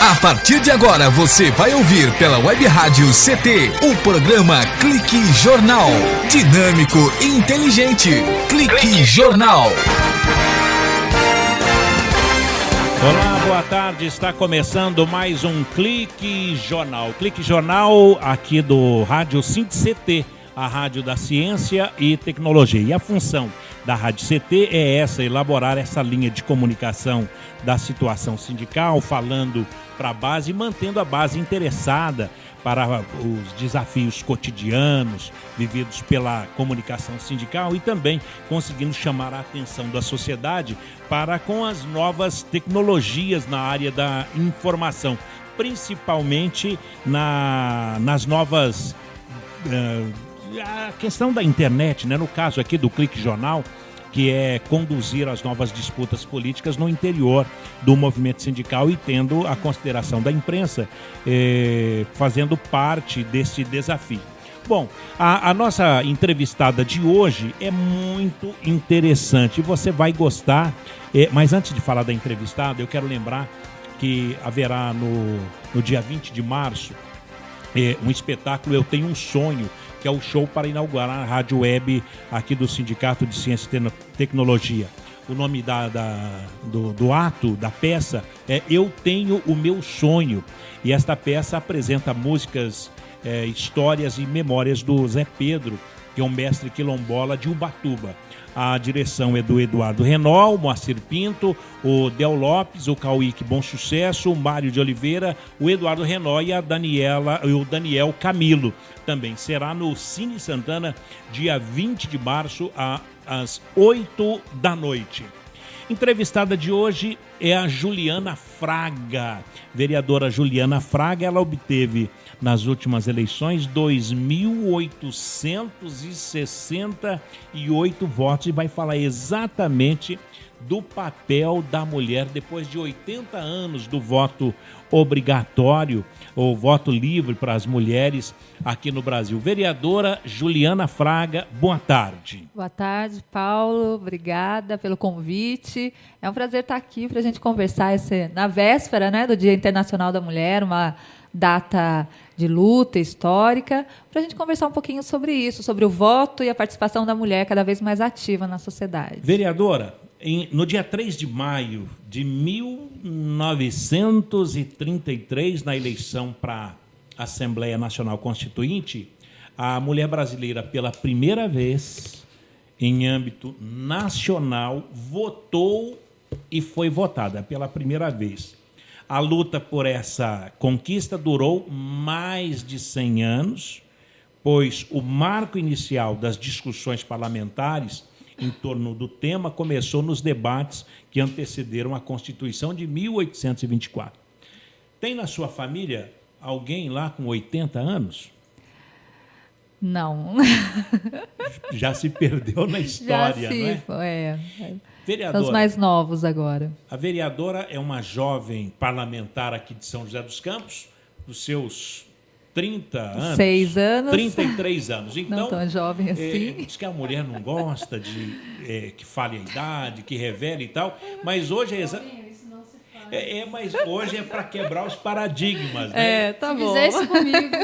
A partir de agora você vai ouvir pela Web Rádio CT o programa Clique Jornal. Dinâmico e inteligente. Clique Jornal. Olá, boa tarde. Está começando mais um Clique Jornal. Clique Jornal aqui do Rádio CT, a Rádio da Ciência e Tecnologia. E a função da Rádio CT é essa, elaborar essa linha de comunicação da situação sindical, falando para a base e mantendo a base interessada para os desafios cotidianos vividos pela comunicação sindical e também conseguindo chamar a atenção da sociedade para com as novas tecnologias na área da informação, principalmente nas novas... a questão da internet, né? No caso aqui do Clique Jornal, que é conduzir as novas disputas políticas no interior do movimento sindical e tendo a consideração da imprensa fazendo parte desse desafio. Bom, a nossa entrevistada de hoje é muito interessante, você vai gostar, mas antes de falar da entrevistada, eu quero lembrar que haverá no dia 20 de março um espetáculo Eu Tenho um Sonho, que é o show para inaugurar a rádio web aqui do Sindicato de Ciência e Tecnologia. O nome do ato, da peça, é Eu Tenho o Meu Sonho. E esta peça apresenta músicas, histórias e memórias do Zé Pedro, que é um mestre quilombola de Ubatuba. A direção é do Eduardo Renol, o Moacir Pinto, o Del Lopes, o Cauíque Bom Sucesso, o Mário de Oliveira, o Eduardo Renol e o Daniel Camilo. Também será no Cine Santana, dia 20 de março, às 8 da noite. Entrevistada de hoje é a Juliana Fraga. Vereadora Juliana Fraga, ela obteve nas últimas eleições 2.868 votos e vai falar exatamente do papel da mulher depois de 80 anos do voto obrigatório ou voto livre para as mulheres aqui no Brasil. Vereadora Juliana Fraga, boa tarde. Boa tarde, Paulo. Obrigada pelo convite. É um prazer estar aqui para a gente conversar na véspera, né, do Dia Internacional da Mulher, uma data de luta histórica, para a gente conversar um pouquinho sobre isso, sobre o voto e a participação da mulher cada vez mais ativa na sociedade. Vereadora, no dia 3 de maio de 1933, na eleição para a Assembleia Nacional Constituinte, a mulher brasileira, pela primeira vez, em âmbito nacional, votou e foi votada pela primeira vez. A luta por essa conquista durou mais de 100 anos, pois o marco inicial das discussões parlamentares em torno do tema começou nos debates que antecederam a Constituição de 1824. Tem na sua família alguém lá com 80 anos? Não. Já se perdeu na história, não é? Vereadora, são os mais novos agora. A vereadora é uma jovem parlamentar aqui de São José dos Campos, dos seus 30 anos. 6 anos. 33 anos. Então, não tão jovem assim. Diz que a mulher não gosta de que fale a idade, que revele e tal, mas hoje mas hoje é para quebrar os paradigmas, né? Tá bom. Se fizer isso comigo...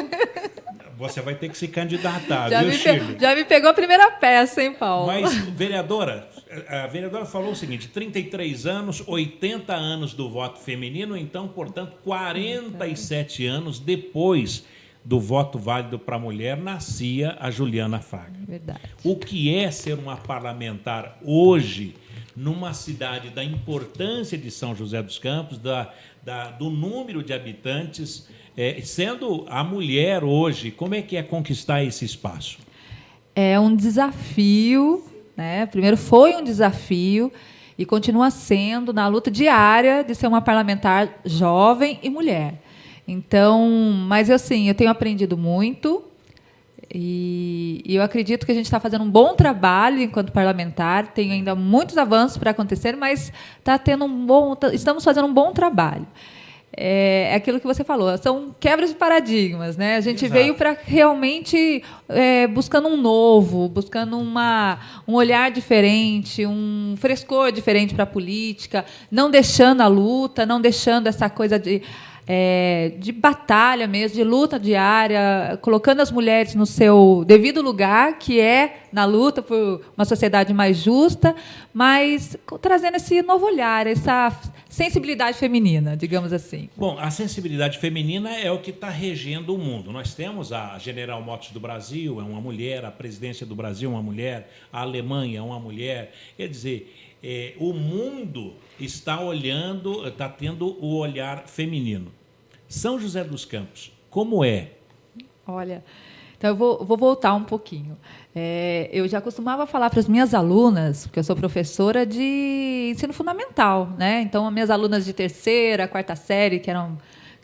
Você vai ter que se candidatar, viu, Shirley? Já me pegou a primeira peça, hein, Paulo? Mas, vereadora, a vereadora falou o seguinte, 33 anos, 80 anos do voto feminino, então, portanto, 47 anos depois do voto válido para a mulher, nascia a Juliana Fraga. Verdade. O que é ser uma parlamentar hoje, numa cidade da importância de São José dos Campos, do número de habitantes, sendo a mulher hoje, como é que é conquistar esse espaço? É um desafio, né? Primeiro foi um desafio e continua sendo na luta diária de ser uma parlamentar jovem e mulher. Então, mas eu tenho aprendido muito e eu acredito que a gente está fazendo um bom trabalho enquanto parlamentar. Tem ainda muitos avanços para acontecer, mas estamos fazendo um bom trabalho. É aquilo que você falou, são quebras de paradigmas, né? A gente veio para realmente buscando um novo, buscando um olhar diferente, um frescor diferente para a política, não deixando a luta, não deixando essa coisa de de batalha mesmo, de luta diária, colocando as mulheres no seu devido lugar, que é na luta por uma sociedade mais justa, mas trazendo esse novo olhar, essa sensibilidade feminina, digamos assim. Bom, a sensibilidade feminina é o que está regendo o mundo. Nós temos a General Motors do Brasil, é uma mulher, a presidência do Brasil é uma mulher, a Alemanha é uma mulher. Quer dizer, o mundo está olhando, está tendo o olhar feminino. São José dos Campos, como é? Olha, então eu vou voltar um pouquinho. Eu já costumava falar para as minhas alunas, porque eu sou professora de ensino fundamental, né? Então, as minhas alunas de terceira, quarta série,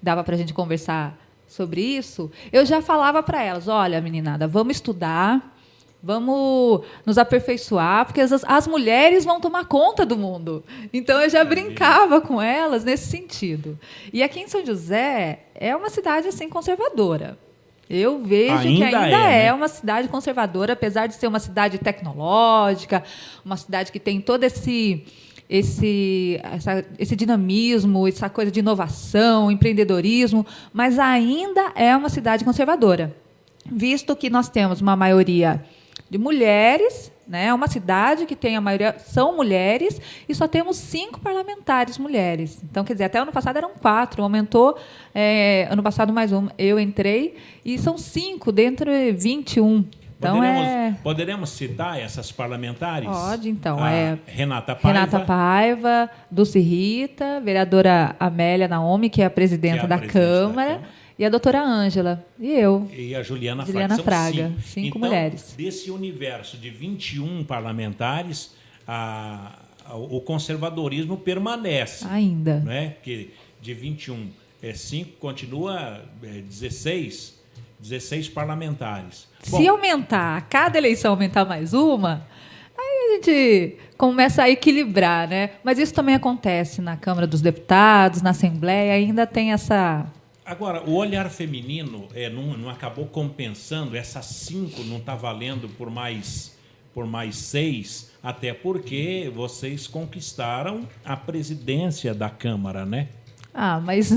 dava para a gente conversar sobre isso, eu já falava para elas, olha, meninada, vamos estudar, vamos nos aperfeiçoar, porque as mulheres vão tomar conta do mundo. Então, eu já brincava com elas nesse sentido. E aqui em São José é uma cidade assim conservadora. Eu vejo que ainda é uma cidade conservadora, apesar de ser uma cidade tecnológica, uma cidade que tem todo esse dinamismo, essa coisa de inovação, empreendedorismo, mas ainda é uma cidade conservadora, visto que nós temos uma maioria de mulheres, né? Uma cidade que tem a maioria são mulheres e só temos 5 parlamentares mulheres. Então, quer dizer, até ano passado eram 4, aumentou ano passado mais uma. Eu entrei e são 5 dentro de 21. Então, poderemos citar essas parlamentares? Pode, então. Renata Paiva. Renata Paiva, Dulce Rita, vereadora Amélia Naomi, que é a presidente da Câmara. E a doutora Ângela, e eu. E a Juliana Fraga. 5 mulheres. Então, desse universo de 21 parlamentares, o conservadorismo permanece. Ainda. Né? Porque de 21, 5 continua 16 parlamentares. Se aumentar, a cada eleição aumentar mais uma, aí a gente começa a equilibrar, né? Mas isso também acontece na Câmara dos Deputados, na Assembleia, ainda tem essa... Agora, o olhar feminino não acabou compensando, essas 5 não está valendo por mais 6, até porque vocês conquistaram a presidência da Câmara, né? Mas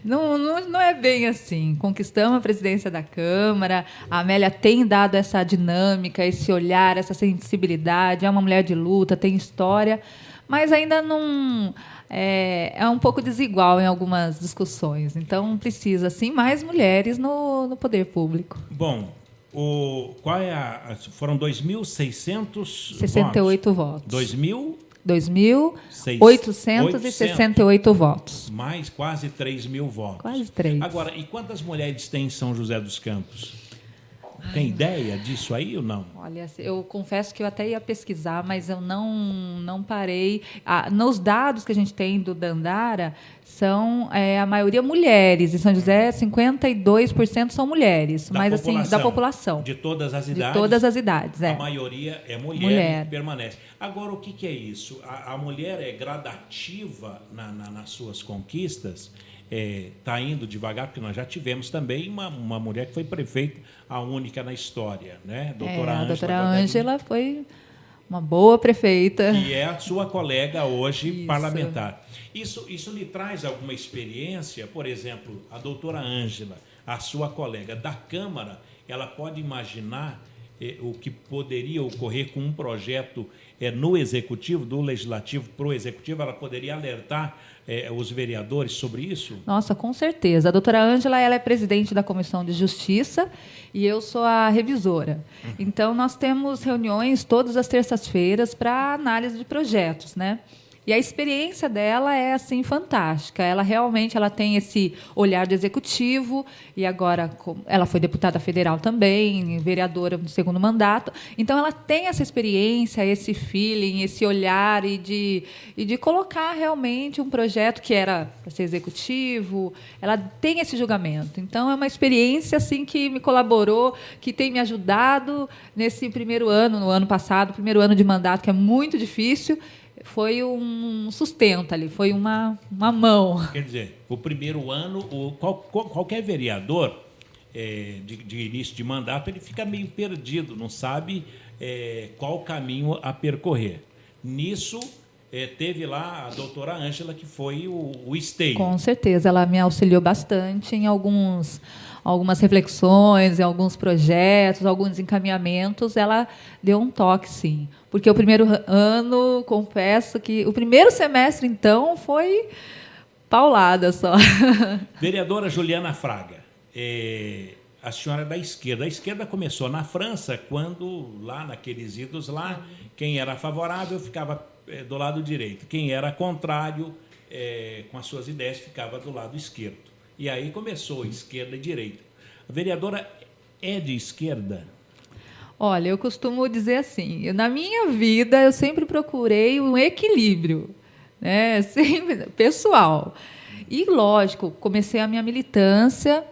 não é bem assim. Conquistamos a presidência da Câmara, a Amélia tem dado essa dinâmica, esse olhar, essa sensibilidade, é uma mulher de luta, tem história, mas ainda não... É um pouco desigual em algumas discussões. Então, precisa, sim, mais mulheres no poder público. Bom, foram 2.668 votos. 2.868 votos. Mais quase 3.000 votos. Quase 3. Agora, e quantas mulheres tem em São José dos Campos? Tem ideia disso aí ou não? Olha, eu confesso que eu até ia pesquisar, mas eu não parei. Nos dados que a gente tem do Dandara, são a maioria mulheres. Em São José, 52% são mulheres. Da população. De todas as idades? De todas as idades, A maioria é mulher. Que permanece. Agora, o que é isso? A mulher é gradativa nas suas conquistas? Está indo devagar, porque nós já tivemos também uma mulher que foi prefeita, a única na história, né? A doutora Ângela foi uma boa prefeita. E é a sua colega hoje parlamentar. Isso lhe traz alguma experiência? Por exemplo, a doutora Ângela, a sua colega da Câmara, ela pode imaginar o que poderia ocorrer com um projeto no Executivo, do Legislativo para o Executivo? Ela poderia alertar os vereadores sobre isso? Nossa, com certeza. A doutora Ângela ela é presidente da Comissão de Justiça e eu sou a revisora. Então, nós temos reuniões todas as terças-feiras para análise de projetos, né? E a experiência dela é assim fantástica. Ela realmente tem esse olhar de executivo e agora ela foi deputada federal também, vereadora do 2º mandato. Então ela tem essa experiência, esse feeling, esse olhar e de colocar realmente um projeto que era para ser executivo. Ela tem esse julgamento. Então é uma experiência assim que me colaborou, que tem me ajudado nesse primeiro ano, no ano passado, primeiro ano de mandato, que é muito difícil. Foi um sustento ali, foi uma mão. Quer dizer, o primeiro ano, qualquer vereador de início de mandato, ele fica meio perdido, não sabe qual caminho a percorrer. Nisso, teve lá a doutora Ângela, que foi o esteio. Com certeza, ela me auxiliou bastante em algumas reflexões, em alguns projetos, alguns encaminhamentos. Ela deu um toque, sim. Porque o primeiro ano, confesso que o primeiro semestre, então, foi paulada só. Vereadora Juliana Fraga, a senhora é da esquerda. A esquerda começou na França, quando, lá naqueles idos lá, quem era favorável ficava do lado direito. Quem era contrário, com as suas ideias, ficava do lado esquerdo. E aí começou esquerda e direita. A vereadora é de esquerda? Olha, eu costumo dizer assim, na minha vida eu sempre procurei um equilíbrio, né? Sempre pessoal. E, lógico, comecei a minha militância,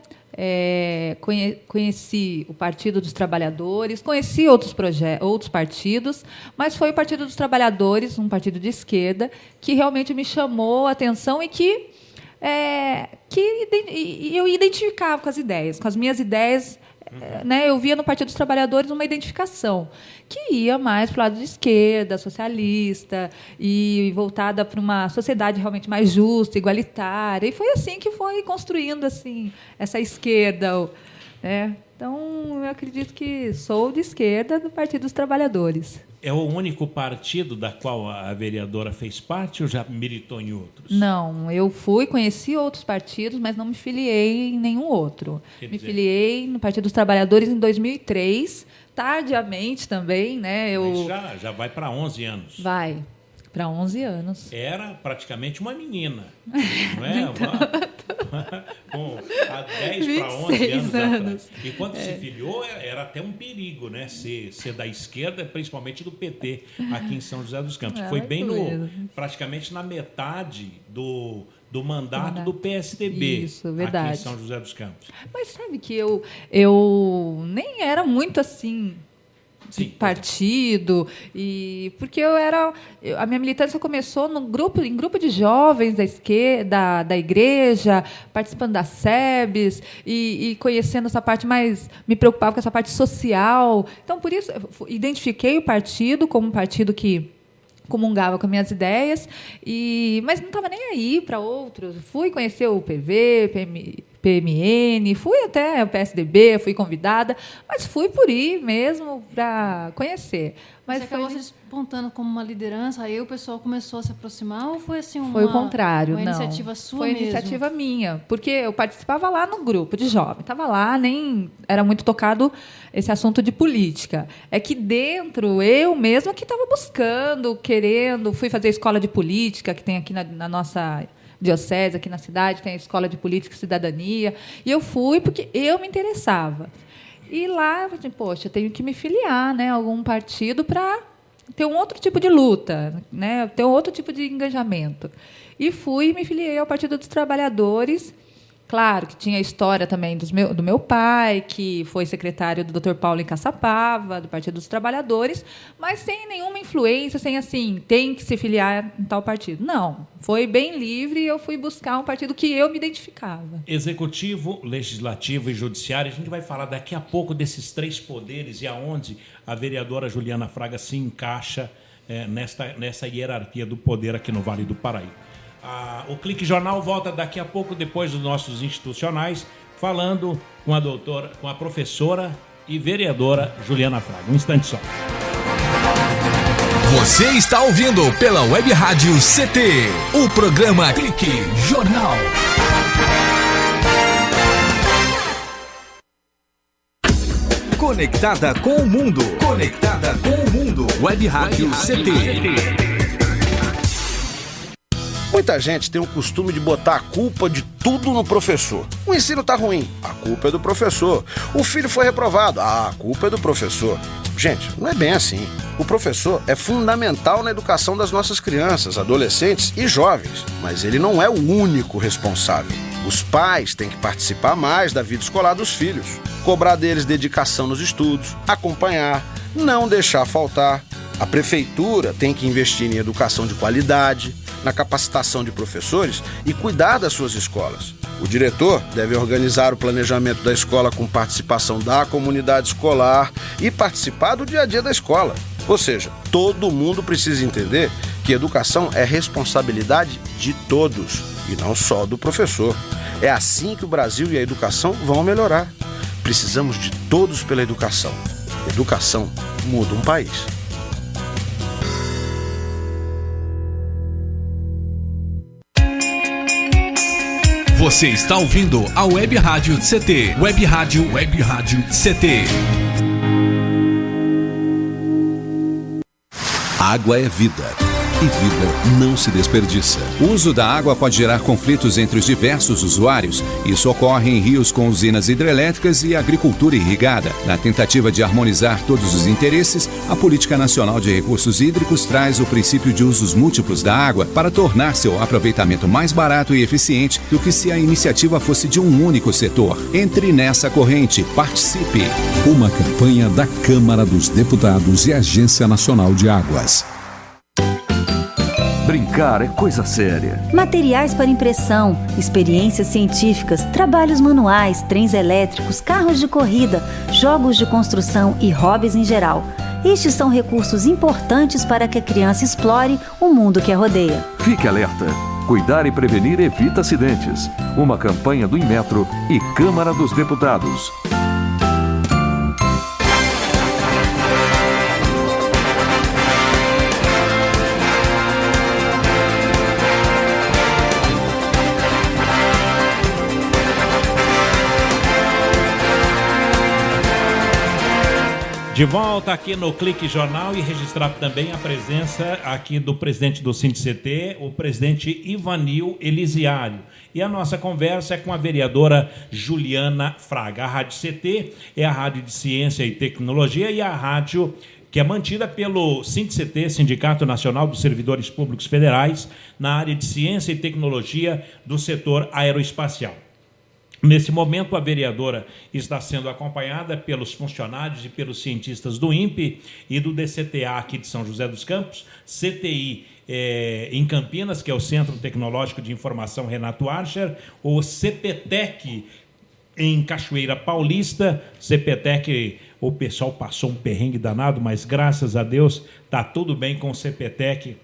conheci o Partido dos Trabalhadores, conheci outros partidos, mas foi o Partido dos Trabalhadores, um partido de esquerda, que realmente me chamou a atenção e que eu identificava com as ideias, com as minhas ideias. Né, eu via no Partido dos Trabalhadores uma identificação que ia mais para o lado de esquerda, socialista, e voltada para uma sociedade realmente mais justa, igualitária. E foi assim que foi construindo assim, essa esquerda. Né? Então, eu acredito que sou de esquerda do Partido dos Trabalhadores. É o único partido da qual a vereadora fez parte ou já militou em outros? Não, eu conheci outros partidos, mas não me filiei em nenhum outro. Me filiei no Partido dos Trabalhadores em 2003, tardiamente também. Né? Mas já vai para 11 anos. Vai. Para 11 anos. Era praticamente uma menina, não é? Há 10 para 11 anos atrás. E quando se filiou, era até um perigo, né? Ser da esquerda, principalmente do PT, aqui em São José dos Campos. Foi bem praticamente na metade do mandato do PSDB. Isso, verdade. Aqui em São José dos Campos. Mas sabe que eu nem era muito assim... Sim, partido, porque a minha militância começou em grupo de jovens da esquerda, da igreja, participando das SEBs e conhecendo essa parte mais, me preocupava com essa parte social. Então, por isso, identifiquei o partido como um partido que comungava com minhas ideias, mas não estava nem aí para outros. Fui conhecer o PV, PMN, fui até o PSDB, fui convidada, mas fui por ir mesmo para conhecer. Mas você acabou se despontando como uma liderança, aí o pessoal começou a se aproximar, ou foi assim foi o contrário, uma iniciativa sua mesmo? Foi iniciativa minha, porque eu participava lá no grupo de jovem, estava lá, nem era muito tocado esse assunto de política. É que dentro, eu mesma que estava buscando, querendo, fui fazer escola de política, que tem aqui na nossa diocese, aqui na cidade, tem a Escola de Política e Cidadania, e eu fui porque eu me interessava. E lá, eu falei, poxa, eu tenho que me filiar, né, a algum partido para ter um outro tipo de luta, né, ter um outro tipo de engajamento. E fui e me filiei ao Partido dos Trabalhadores. Claro que tinha a história também do meu pai, que foi secretário do Dr. Paulo em Caçapava, do Partido dos Trabalhadores, mas sem nenhuma influência, sem assim, tem que se filiar em tal partido. Não, foi bem livre e eu fui buscar um partido que eu me identificava. Executivo, Legislativo e Judiciário, a gente vai falar daqui a pouco desses três poderes e aonde a vereadora Juliana Fraga se encaixa nessa hierarquia do poder aqui no Vale do Paraíba. O Clique Jornal volta daqui a pouco, depois dos nossos institucionais, falando com a professora e vereadora Juliana Fraga. Um instante só. Você está ouvindo pela Web Rádio CT, o programa Clique Jornal. Conectada com o mundo. Conectada com o mundo. Web Rádio CT. Muita gente tem o costume de botar a culpa de tudo no professor. O ensino tá ruim, a culpa é do professor. O filho foi reprovado, a culpa é do professor. Gente, não é bem assim. O professor é fundamental na educação das nossas crianças, adolescentes e jovens, mas ele não é o único responsável. Os pais têm que participar mais da vida escolar dos filhos, cobrar deles dedicação nos estudos, acompanhar, não deixar faltar. A prefeitura tem que investir em educação de qualidade, na capacitação de professores e cuidar das suas escolas. O diretor deve organizar o planejamento da escola com participação da comunidade escolar e participar do dia a dia da escola. Ou seja, todo mundo precisa entender porque educação é responsabilidade de todos e não só do professor. É assim que o Brasil e a educação vão melhorar. Precisamos de todos pela educação. Educação muda um país. Você está ouvindo a Web Rádio CT. Web Rádio CT. Água é vida. E vida não se desperdiça. O uso da água pode gerar conflitos entre os diversos usuários. Isso ocorre em rios com usinas hidrelétricas e agricultura irrigada. Na tentativa de harmonizar todos os interesses, a Política Nacional de Recursos Hídricos traz o princípio de usos múltiplos da água para tornar seu aproveitamento mais barato e eficiente do que se a iniciativa fosse de um único setor. Entre nessa corrente, participe. Uma campanha da Câmara dos Deputados e Agência Nacional de Águas. Brincar é coisa séria. Materiais para impressão, experiências científicas, trabalhos manuais, trens elétricos, carros de corrida, jogos de construção e hobbies em geral. Estes são recursos importantes para que a criança explore o mundo que a rodeia. Fique alerta. Cuidar e prevenir evita acidentes. Uma campanha do Inmetro e Câmara dos Deputados. De volta aqui no Clique Jornal e registrar também a presença aqui do presidente do SINDICT, o presidente Ivanil Elisiário. E a nossa conversa é com a vereadora Juliana Fraga. A Rádio CT é a rádio de ciência e tecnologia e a rádio que é mantida pelo SINDICT, Sindicato Nacional dos Servidores Públicos Federais, na área de ciência e tecnologia do setor aeroespacial. Nesse momento, a vereadora está sendo acompanhada pelos funcionários e pelos cientistas do INPE e do DCTA aqui de São José dos Campos, CTI em Campinas, que é o Centro Tecnológico de Informação Renato Archer, o CPTEC em Cachoeira Paulista. CPTEC, o pessoal passou um perrengue danado, mas graças a Deus está tudo bem com o CPTEC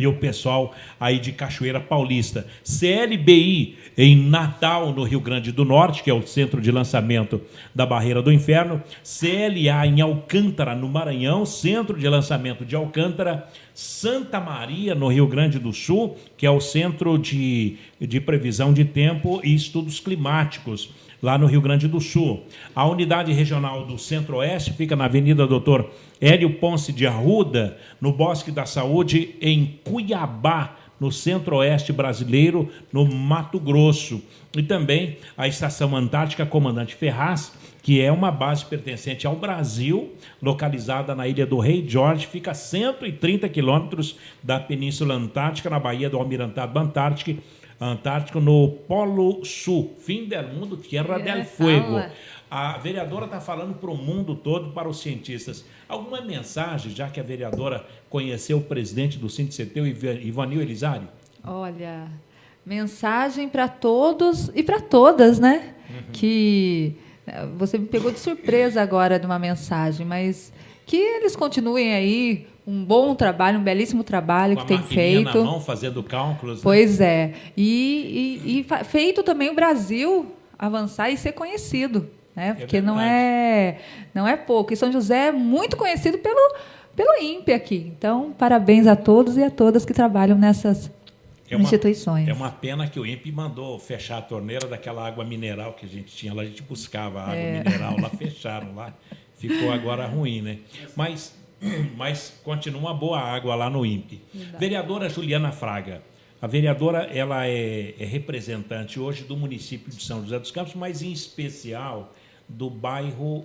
e o pessoal aí de Cachoeira Paulista. CLBI em Natal, no Rio Grande do Norte, que é o centro de lançamento da Barreira do Inferno. CLA em Alcântara, no Maranhão, centro de lançamento de Alcântara. Santa Maria, no Rio Grande do Sul, que é o centro de previsão de tempo e estudos climáticos, lá no Rio Grande do Sul. A unidade regional do Centro-Oeste fica na Avenida Doutor Hélio Ponce de Arruda, no Bosque da Saúde, em Cuiabá, no Centro-Oeste brasileiro, no Mato Grosso. E também a Estação Antártica Comandante Ferraz, que é uma base pertencente ao Brasil, localizada na Ilha do Rei Jorge, fica a 130 quilômetros da Península Antártica, na Baía do Almirantado Antártico, no Polo Sul, fim del mundo, Tierra del Fuego. A vereadora está falando para o mundo todo, para os cientistas. Alguma mensagem, já que a vereadora conheceu o presidente do SINDICT, o Ivanil Elisiário? Olha, mensagem para todos e para todas, né? Que você me pegou de surpresa agora de uma mensagem, mas que eles continuem aí um bom trabalho, um belíssimo trabalho que tem feito. Na mão, fazendo cálculos. Pois é. E feito também o Brasil avançar e ser conhecido, né? Porque não é pouco. E São José é muito conhecido pelo INPE aqui. Então, parabéns a todos e a todas que trabalham nessas instituições. É uma pena que o INPE mandou fechar a torneira daquela água mineral que a gente tinha lá. A gente buscava água mineral lá, fecharam lá. Ficou agora ruim, né? Mas continua uma boa água lá no INPE. Verdade. Vereadora Juliana Fraga. A vereadora ela é representante hoje do município de São José dos Campos, mas em especial do bairro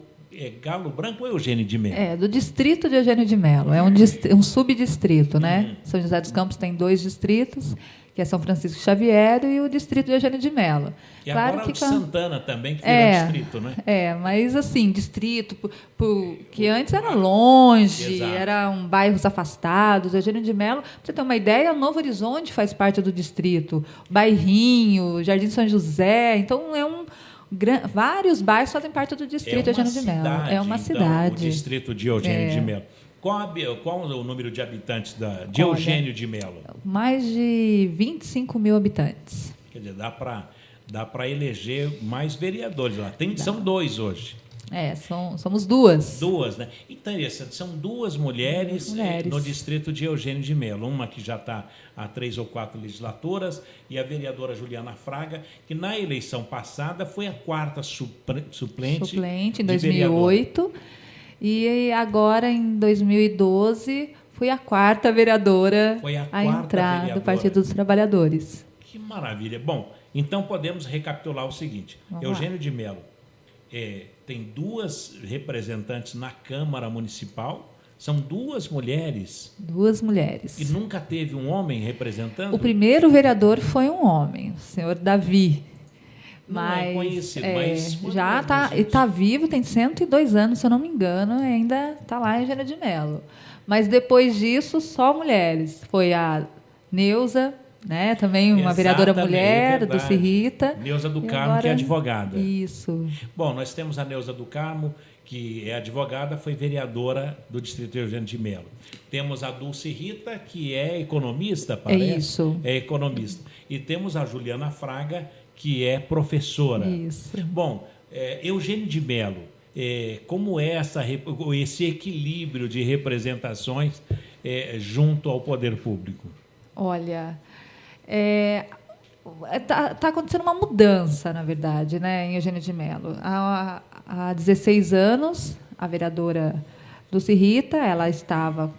Galo Branco ou Eugênio de Melo? Do distrito de Eugênio de Melo. É um subdistrito, né? São José dos Campos tem 2 distritos, que é São Francisco Xavier e o distrito de Eugênio de Melo. E claro agora que Santana também, que virou distrito, né? Mas assim, distrito, que antes era longe, Exato. eram bairros afastados. Eugênio de Melo, para você ter uma ideia, Novo Horizonte faz parte do distrito, Bairrinho, Jardim São José, então vários bairros fazem parte do distrito de Eugênio de Melo. É uma cidade. O distrito de Eugênio de Melo. Qual o número de habitantes de Eugênio de Melo? Mais de 25 mil habitantes. Quer dizer, dá para eleger mais vereadores lá. São 2 hoje. Somos 2. 2, né? Interessante, são 2 mulheres no distrito de Eugênio de Melo. Uma que já está há 3 ou 4 legislaturas e a vereadora Juliana Fraga, que na eleição passada foi a 4ª suplente em 2008. E agora, em 2012, fui a 4ª vereadora a entrar do Partido dos Trabalhadores. Que maravilha. Bom, então podemos recapitular o seguinte. Eugênio de Melo tem 2 representantes na Câmara Municipal. São 2 mulheres. 2 mulheres. E nunca teve um homem representando? O primeiro vereador foi um homem, o senhor Davi. Mas é conhecido, mas já está vivo, tem 102 anos, se eu não me engano, e ainda está lá em Eugênio de Melo. Mas depois disso, só mulheres. Foi a Neuza, né, também uma vereadora mulher, do Rita. Neuza do Carmo, que é advogada. Isso. Bom, nós temos a Neuza do Carmo, que é advogada, foi vereadora do Distrito de Eugênio de Melo. Temos a Dulce Rita, que é economista, parece. É isso. É economista. E temos a Juliana Fraga, que é professora. Isso. Bom, Eugênio de Melo, como é esse equilíbrio de representações junto ao poder público? Olha, tá acontecendo uma mudança, na verdade, né, em Eugênio de Melo. Há 16 anos, a vereadora Dulce Rita, ela estava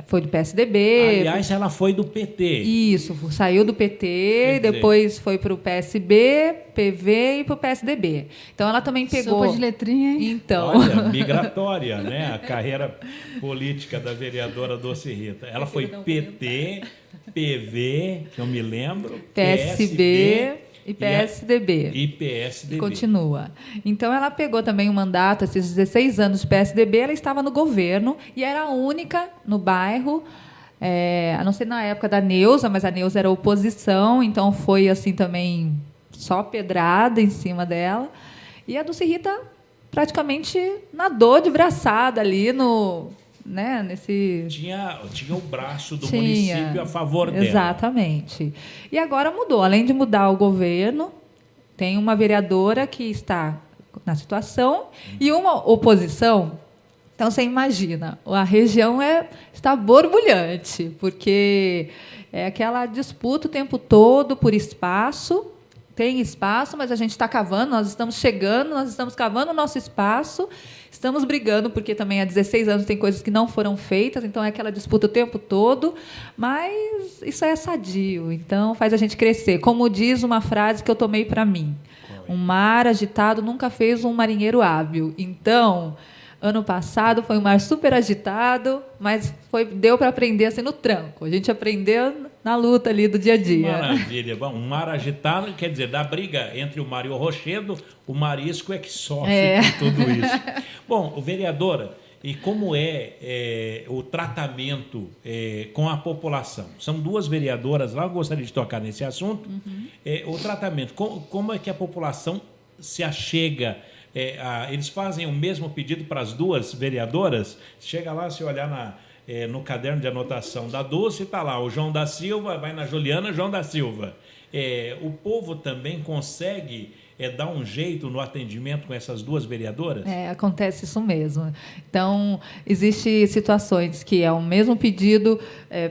foi do PSDB. Aliás, ela foi do PT. Isso, saiu do PT, depois foi para o PSB, PV e para o PSDB. Então, ela também pegou... Sopa de letrinha, hein? Então... Olha, migratória, né? A carreira política da vereadora Dulce Rita. Ela foi PT, PV, que eu me lembro, PSB... E PSDB. E PSDB. Continua. Então, ela pegou também um mandato, esses 16 anos de PSDB, ela estava no governo e era a única no bairro, a não ser na época da Neuza, mas a Neuza era oposição, então foi assim também só pedrada em cima dela. E a Dulce Rita praticamente nadou de braçada ali nesse... Tinha o braço do município a favor dela. Exatamente. E agora mudou. Além de mudar o governo, tem uma vereadora que está na situação e uma oposição. Então, você imagina, a região está borbulhante, porque é aquela disputa o tempo todo por espaço. Tem espaço, mas a gente está cavando, nós estamos chegando, nós estamos cavando o nosso espaço, estamos brigando, porque também há 16 anos tem coisas que não foram feitas, então é aquela disputa o tempo todo, mas isso é sadio, então faz a gente crescer. Como diz uma frase que eu tomei para mim, um mar agitado nunca fez um marinheiro hábil. Então, ano passado foi um mar super agitado, mas deu para aprender assim no tranco. A gente aprendeu na luta ali do dia a dia. Maravilha. Bom, um mar agitado, quer dizer, da briga entre o mar e o rochedo, o marisco é que sofre com tudo isso. Bom, vereadora, e como é o tratamento com a população? São 2 vereadoras lá, eu gostaria de tocar nesse assunto. O tratamento, como é que a população se achega? Eles fazem o mesmo pedido para as 2 vereadoras? Chega lá, se olhar no caderno de anotação da Dulce, está lá o João da Silva, vai na Juliana, João da Silva. O povo também consegue dar um jeito no atendimento com essas 2 vereadoras? Acontece isso mesmo. Então, existem situações que é o mesmo pedido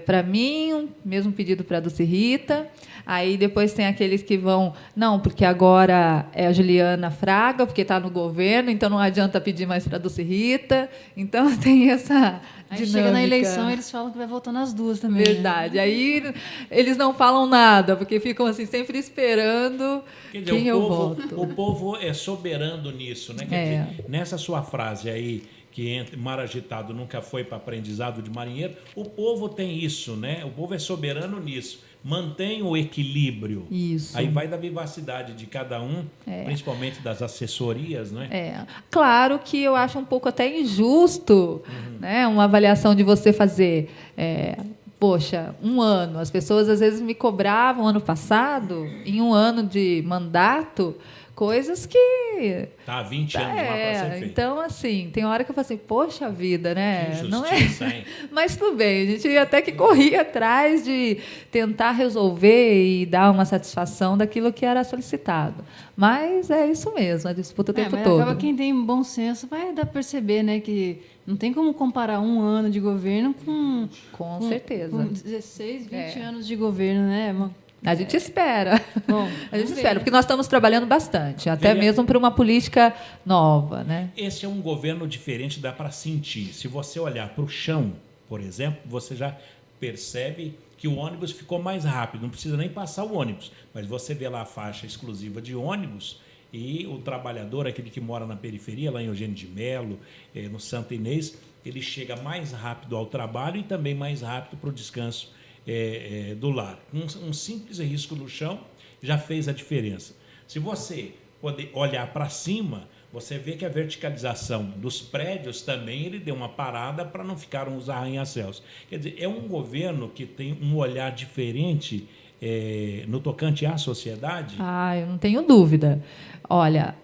para mim, o mesmo pedido para a Dulce Rita. Aí depois tem aqueles que vão, não, porque agora é a Juliana Fraga, porque está no governo, então não adianta pedir mais para a Dulce Rita. Então tem essa Aí chega na eleição, eles falam que vai votar nas 2 também. Verdade. Né? Aí eles não falam nada, porque ficam assim sempre esperando quem eu voto. O povo é soberano nisso, né? Quer dizer, nessa sua frase aí, que mar agitado nunca foi para aprendizado de marinheiro, o povo tem isso, né? O povo é soberano nisso. Mantém o equilíbrio. Isso. Aí vai da vivacidade de cada um, principalmente das assessorias, né? Claro que eu acho um pouco até injusto, né? Uma avaliação de você fazer, poxa, 1 ano. As pessoas às vezes me cobravam ano passado, em 1 ano de mandato, coisas que... Tá há 20 anos lá para ser feito. Então, assim, tem hora que eu falo assim, poxa vida, né? Que Não justiça, é... hein? Mas tudo bem, a gente até que corria atrás de tentar resolver e dar uma satisfação daquilo que era solicitado. Mas é isso mesmo, a disputa o tempo mas todo. acaba quem tem bom senso vai dar para perceber, né, que não tem como comparar um ano de governo Com certeza. Com 16, 20 anos de governo, né? A gente espera. Bom, a gente espera, porque nós estamos trabalhando bastante, até Vereador, mesmo para uma política nova, né? Esse é um governo diferente, dá para sentir. Se você olhar para o chão, por exemplo, você já percebe que o ônibus ficou mais rápido, não precisa nem passar o ônibus, mas você vê lá a faixa exclusiva de ônibus e o trabalhador, aquele que mora na periferia, lá em Eugênio de Melo, no Santa Inês, ele chega mais rápido ao trabalho e também mais rápido para o descanso do lar. Um simples risco no chão já fez a diferença. Se você poder olhar para cima, você vê que a verticalização dos prédios também ele deu uma parada para não ficar uns arranha-céus. Quer dizer, é um governo que tem um olhar diferente no tocante à sociedade? Eu não tenho dúvida. Olha,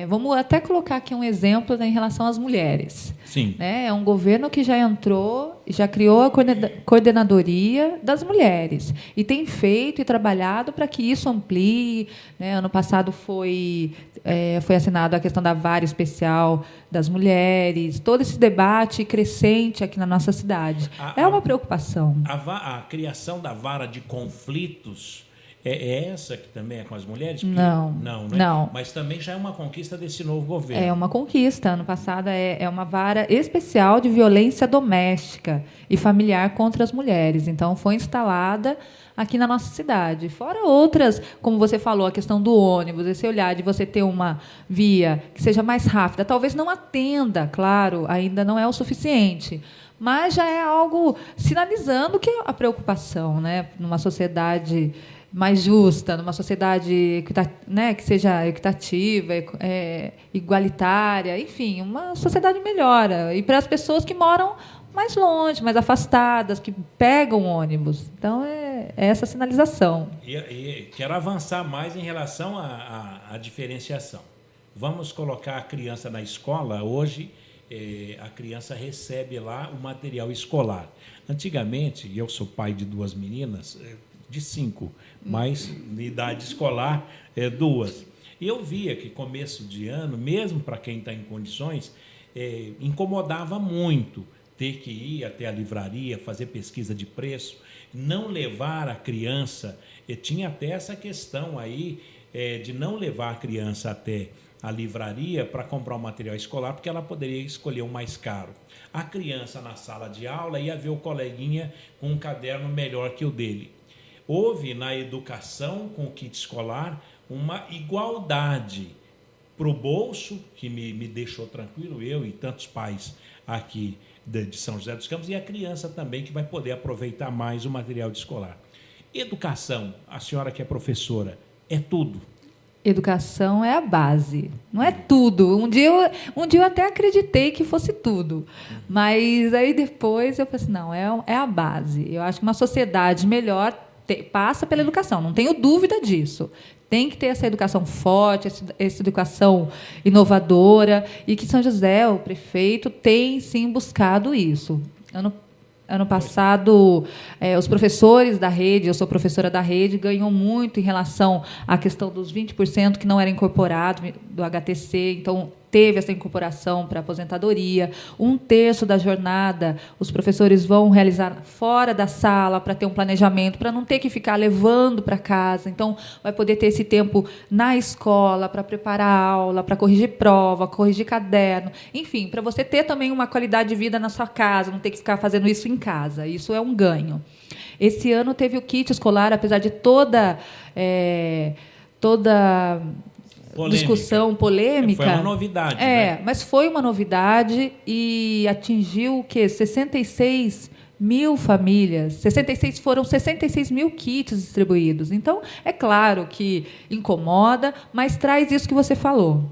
vamos até colocar aqui um exemplo, né, em relação às mulheres. Sim. Né? É um governo que já entrou, já criou a coordenadoria das mulheres e tem feito e trabalhado para que isso amplie. Né? Ano passado foi assinada a questão da vara especial das mulheres, todo esse debate crescente aqui na nossa cidade. É uma preocupação. A criação da vara de conflitos é essa que também é com as mulheres? Não, né? não. Mas também já é uma conquista desse novo governo. É uma conquista. Ano passado é uma vara especial de violência doméstica e familiar contra as mulheres. Então, foi instalada aqui na nossa cidade. Fora outras, como você falou, a questão do ônibus, esse olhar de você ter uma via que seja mais rápida. Talvez não atenda, claro, ainda não é o suficiente, mas já é algo sinalizando que é a preocupação, né, numa sociedade mais justa, numa sociedade que seja equitativa, igualitária, enfim, uma sociedade melhor. E para as pessoas que moram mais longe, mais afastadas, que pegam ônibus. Então, é essa sinalização. E quero avançar mais em relação à diferenciação. Vamos colocar a criança na escola. Hoje, a criança recebe lá o material escolar. Antigamente, eu sou pai de 2 meninas, de 5, mas de idade escolar, 2. E eu via que começo de ano, mesmo para quem está em condições, incomodava muito ter que ir até a livraria, fazer pesquisa de preço, não levar a criança. Tinha até essa questão aí de não levar a criança até a livraria para comprar o material escolar, porque ela poderia escolher o mais caro. A criança na sala de aula ia ver o coleguinha com um caderno melhor que o dele. Houve na educação, com o kit escolar, uma igualdade para o bolso, que me deixou tranquilo, eu e tantos pais aqui de São José dos Campos, e a criança também, que vai poder aproveitar mais o material escolar. Educação, a senhora que é professora, é tudo. Educação é a base, não é tudo. Um dia eu até acreditei que fosse tudo, mas aí depois eu falei assim, não, é a base. Eu acho que uma sociedade melhor passa pela educação, não tenho dúvida disso. Tem que ter essa educação forte, essa educação inovadora, e que São José, o prefeito, tem sim buscado isso. Ano passado, os professores da rede, eu sou professora da rede, ganhou muito em relação à questão dos 20% que não era incorporado do HTC, então teve essa incorporação para aposentadoria. 1/3 da jornada os professores vão realizar fora da sala para ter um planejamento, para não ter que ficar levando para casa. Então, vai poder ter esse tempo na escola para preparar a aula, para corrigir prova, corrigir caderno, enfim, para você ter também uma qualidade de vida na sua casa, não ter que ficar fazendo isso em casa. Isso é um ganho. Esse ano teve o kit escolar, apesar de toda discussão polêmica. Foi uma novidade. Né? Mas foi uma novidade e atingiu o quê? 66 mil famílias. Foram 66 mil kits distribuídos. Então, é claro que incomoda, mas traz isso que você falou.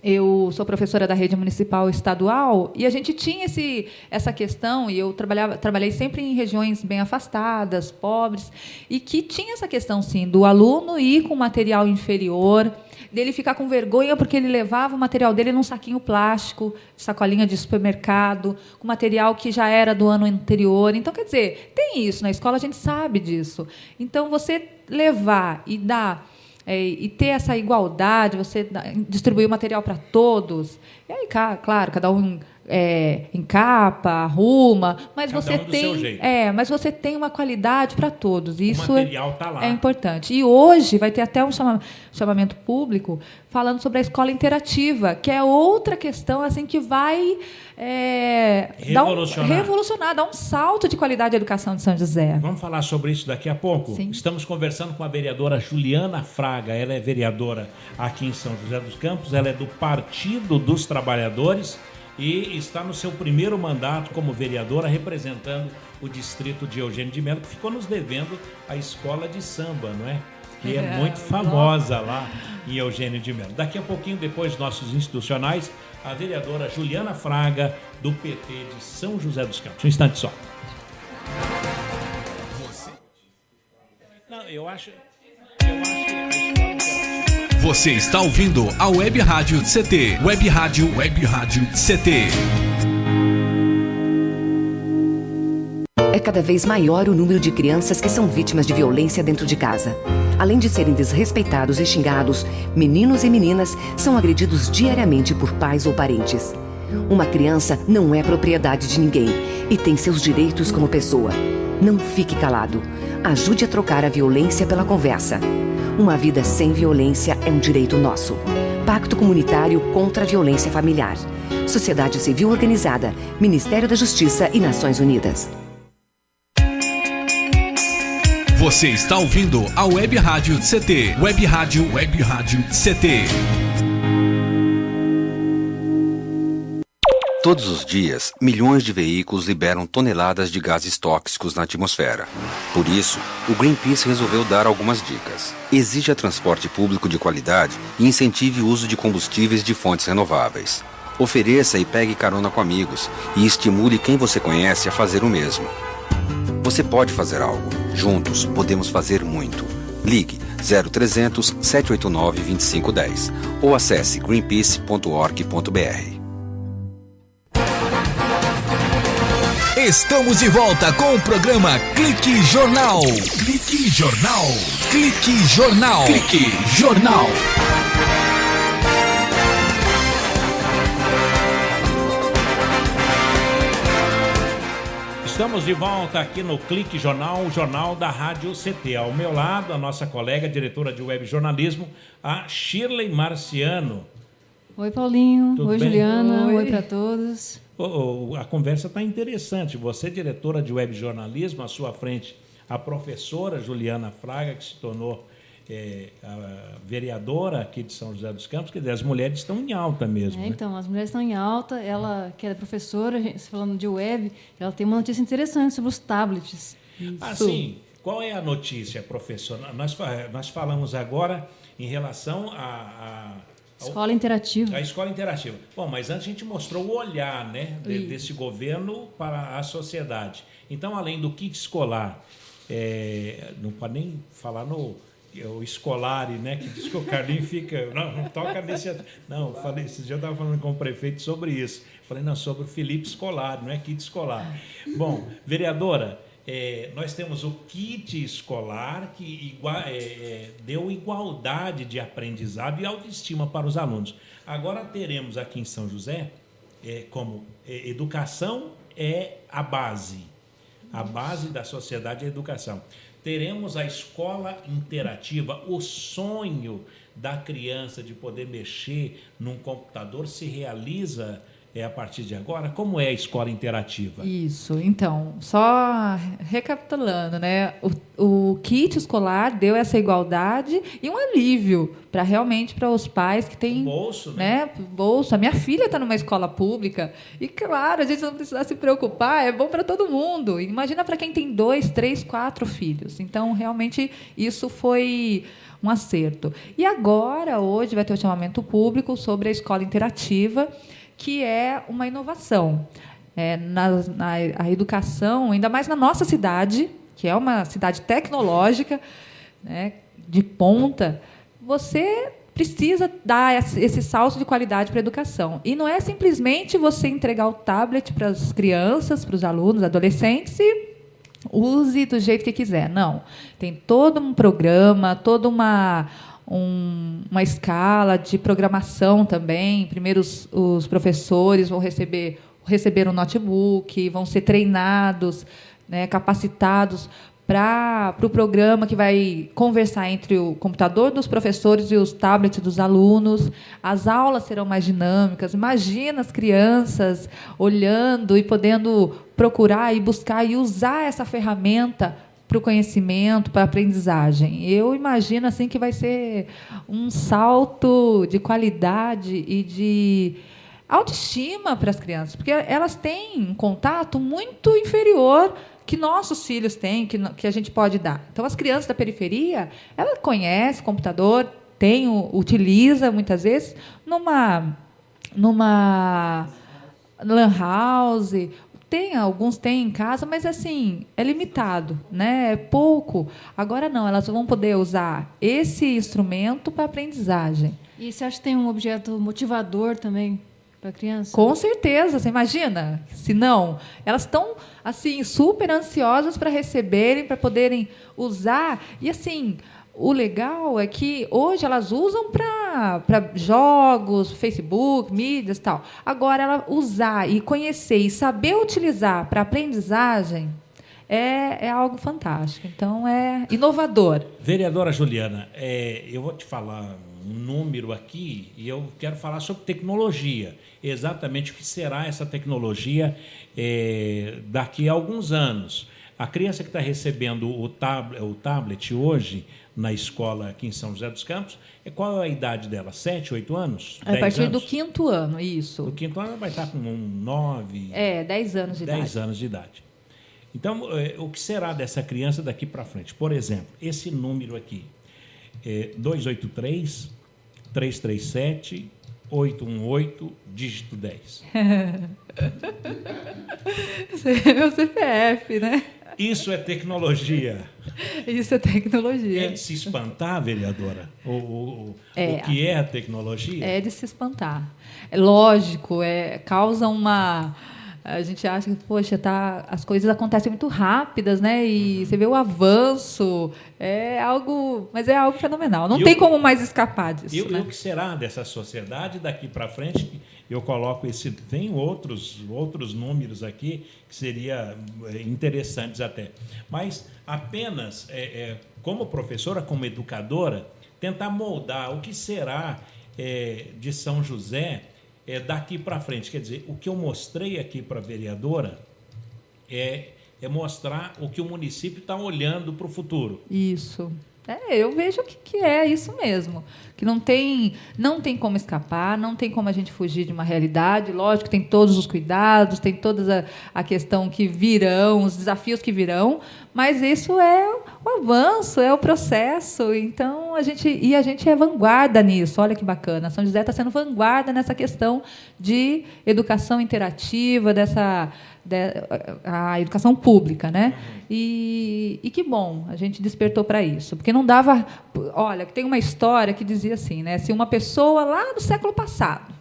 Eu sou professora da rede municipal estadual e a gente tinha essa questão, e eu trabalhei sempre em regiões bem afastadas, pobres, e que tinha essa questão, sim, do aluno ir com material inferior, dele ficar com vergonha porque ele levava o material dele num saquinho plástico, sacolinha de supermercado, com material que já era do ano anterior. Então, quer dizer, tem isso na escola, a gente sabe disso. Então, você levar e dar e ter essa igualdade, você distribuir o material para todos, e aí, claro, cada um encapa, arruma, mas cada você um do seu jeito. mas você tem uma qualidade para todos. Isso o material tá lá. É importante. E hoje vai ter até um chamamento público falando sobre a escola interativa, que é outra questão assim que vai revolucionar, dar um salto de qualidade à educação de São José. Vamos falar sobre isso daqui a pouco? Sim. Estamos conversando com a vereadora Juliana Fraga. Ela é vereadora aqui em São José dos Campos, ela é do Partido dos Trabalhadores e está no seu primeiro mandato como vereadora, representando o distrito de Eugênio de Melo, que ficou nos devendo a escola de samba, não é? Que é muito famosa lá em Eugênio de Melo. Daqui a pouquinho, depois dos nossos institucionais, a vereadora Juliana Fraga, do PT de São José dos Campos. Um instante só. Não, eu acho Você está ouvindo a Web Rádio CT. Web Rádio CT. É cada vez maior o número de crianças que são vítimas de violência dentro de casa. Além de serem desrespeitados e xingados, meninos e meninas são agredidos diariamente por pais ou parentes. Uma criança não é propriedade de ninguém e tem seus direitos como pessoa. Não fique calado. Ajude a trocar a violência pela conversa. Uma vida sem violência é um direito nosso. Pacto Comunitário contra a Violência Familiar. Sociedade Civil Organizada, Ministério da Justiça e Nações Unidas. Você está ouvindo a Web Rádio CT. Web Rádio CT. Todos os dias, milhões de veículos liberam toneladas de gases tóxicos na atmosfera. Por isso, o Greenpeace resolveu dar algumas dicas. Exija transporte público de qualidade e incentive o uso de combustíveis de fontes renováveis. Ofereça e pegue carona com amigos e estimule quem você conhece a fazer o mesmo. Você pode fazer algo. Juntos, podemos fazer muito. Ligue 0300 789 2510 ou acesse greenpeace.org.br. Estamos de volta com o programa Clique Jornal. Clique Jornal. Clique Jornal. Clique Jornal. Estamos de volta aqui no Clique Jornal, o jornal da Rádio CT. Ao meu lado, a nossa colega, diretora de web jornalismo, a Shirley Marciano. Oi, Paulinho. Tudo Oi, bem? Juliana. Oi para todos. A conversa está interessante. Você, diretora de web jornalismo, à sua frente, a professora Juliana Fraga, que se tornou a vereadora aqui de São José dos Campos, quer dizer, as mulheres estão em alta mesmo. Né? Então, as mulheres estão em alta. Ela, que é professora, falando de web, ela tem uma notícia interessante sobre os tablets. Sim. Qual é a notícia, professora? Nós falamos agora em relação Escola interativa. A escola interativa. Bom, mas antes a gente mostrou o olhar, né, desse governo para a sociedade. Então, além do kit escolar, não pode nem falar no escolar, né, que diz que o Carlinho fica... Não toca nesse... Não, falei, esses dias eu estava falando com o prefeito sobre isso. Falei, não, sobre o Felipe Escolar, não é kit escolar. Bom, vereadora... nós temos o kit escolar que deu igualdade de aprendizado e autoestima para os alunos. Agora teremos aqui em São José, como educação é a base da sociedade é a educação. Teremos a escola interativa, o sonho da criança de poder mexer num computador se realiza a partir de agora. Como é a escola interativa? Isso, então, só recapitulando, né? O kit escolar deu essa igualdade e um alívio para os pais que têm... Bolso, né? Bolso. A minha filha está numa escola pública e, claro, a gente não precisa se preocupar, é bom para todo mundo. Imagina para quem tem 2, 3, 4 filhos. Então, realmente, isso foi um acerto. E agora, hoje, vai ter o chamamento público sobre a escola interativa, que é uma inovação. A educação, ainda mais na nossa cidade, que é uma cidade tecnológica, né, de ponta, você precisa dar esse salto de qualidade para a educação. E não é simplesmente você entregar o tablet para as crianças, para os alunos, adolescentes e use do jeito que quiser. Não. Tem todo um programa, toda uma escala de programação também. Primeiro, os professores vão receber um notebook, vão ser treinados, né, capacitados para o programa que vai conversar entre o computador dos professores e os tablets dos alunos. As aulas serão mais dinâmicas. Imagina as crianças olhando e podendo procurar e buscar e usar essa ferramenta para o conhecimento, para a aprendizagem. Eu imagino assim que vai ser um salto de qualidade e de autoestima para as crianças, porque elas têm um contato muito inferior que nossos filhos têm, que a gente pode dar. Então, as crianças da periferia, ela conhece computador, utiliza, muitas vezes, numa lan house. Alguns têm em casa, mas assim, é limitado, né? É pouco. Agora não, elas vão poder usar esse instrumento para aprendizagem. E você acha que tem um objeto motivador também para a criança? Com certeza, você imagina? Se não, elas estão assim super ansiosas para receberem, para poderem usar. E assim, o legal é que hoje elas usam para jogos, Facebook, mídias e tal. Agora, ela usar e conhecer e saber utilizar para aprendizagem é algo fantástico. Então, é inovador. Vereadora Juliana, eu vou te falar um número aqui e eu quero falar sobre tecnologia. Exatamente o que será essa tecnologia daqui a alguns anos. A criança que está recebendo o tablet hoje na escola aqui em São José dos Campos, qual é a idade dela? 7, 8 anos? A partir do 5º ano, isso. Do 5º ano ela vai estar com 9... 10 anos de idade. 10 anos de idade. Então, o que será dessa criança daqui para frente? Por exemplo, esse número aqui, 283-337-818, dígito 10. É meu CPF, né? Isso é tecnologia. Isso é tecnologia. É de se espantar, vereadora? O que é a tecnologia? É de se espantar. É lógico, causa uma... A gente acha que, poxa, as coisas acontecem muito rápidas, né? E você vê o avanço, mas é algo fenomenal. Não tem como mais escapar disso. E o que será dessa sociedade daqui para frente? Eu coloco tem outros números aqui que seriam interessantes até. Mas apenas, como professora, como educadora, tentar moldar o que será de São José daqui para frente. Quer dizer, o que eu mostrei aqui para a vereadora é mostrar o que o município está olhando para o futuro. Isso. Eu vejo que é isso mesmo. Que não tem como escapar, não tem como a gente fugir de uma realidade. Lógico, tem todos os cuidados, tem toda a questão que virão, os desafios que virão, mas isso é o avanço, é o processo. Então, a gente é vanguarda nisso. Olha que bacana. São José está sendo vanguarda nessa questão de educação interativa, a educação pública, né? E que bom, a gente despertou para isso, porque não dava... Olha, tem uma história que dizia assim, né? Se uma pessoa lá do século passado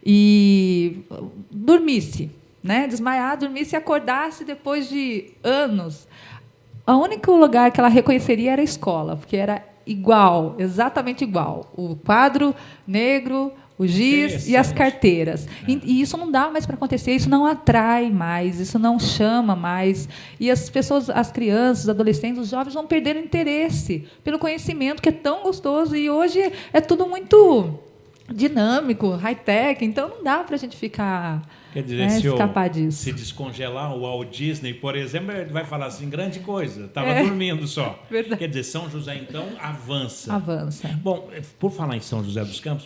e dormisse, né? Dormisse e acordasse depois de anos, o único lugar que ela reconheceria era a escola, porque era igual, exatamente igual. O quadro negro, o giz e as carteiras. E isso não dá mais para acontecer, isso não atrai mais, isso não chama mais. E as pessoas, as crianças, os adolescentes, os jovens vão perder interesse pelo conhecimento, que é tão gostoso. E hoje é tudo muito dinâmico, high-tech, então não dá para a gente ficar... Quer dizer, escapar disso. Se descongelar o Walt Disney, por exemplo, ele vai falar assim, grande coisa, estava dormindo só. Verdade. Quer dizer, São José, então, avança. Avança. Bom, por falar em São José dos Campos,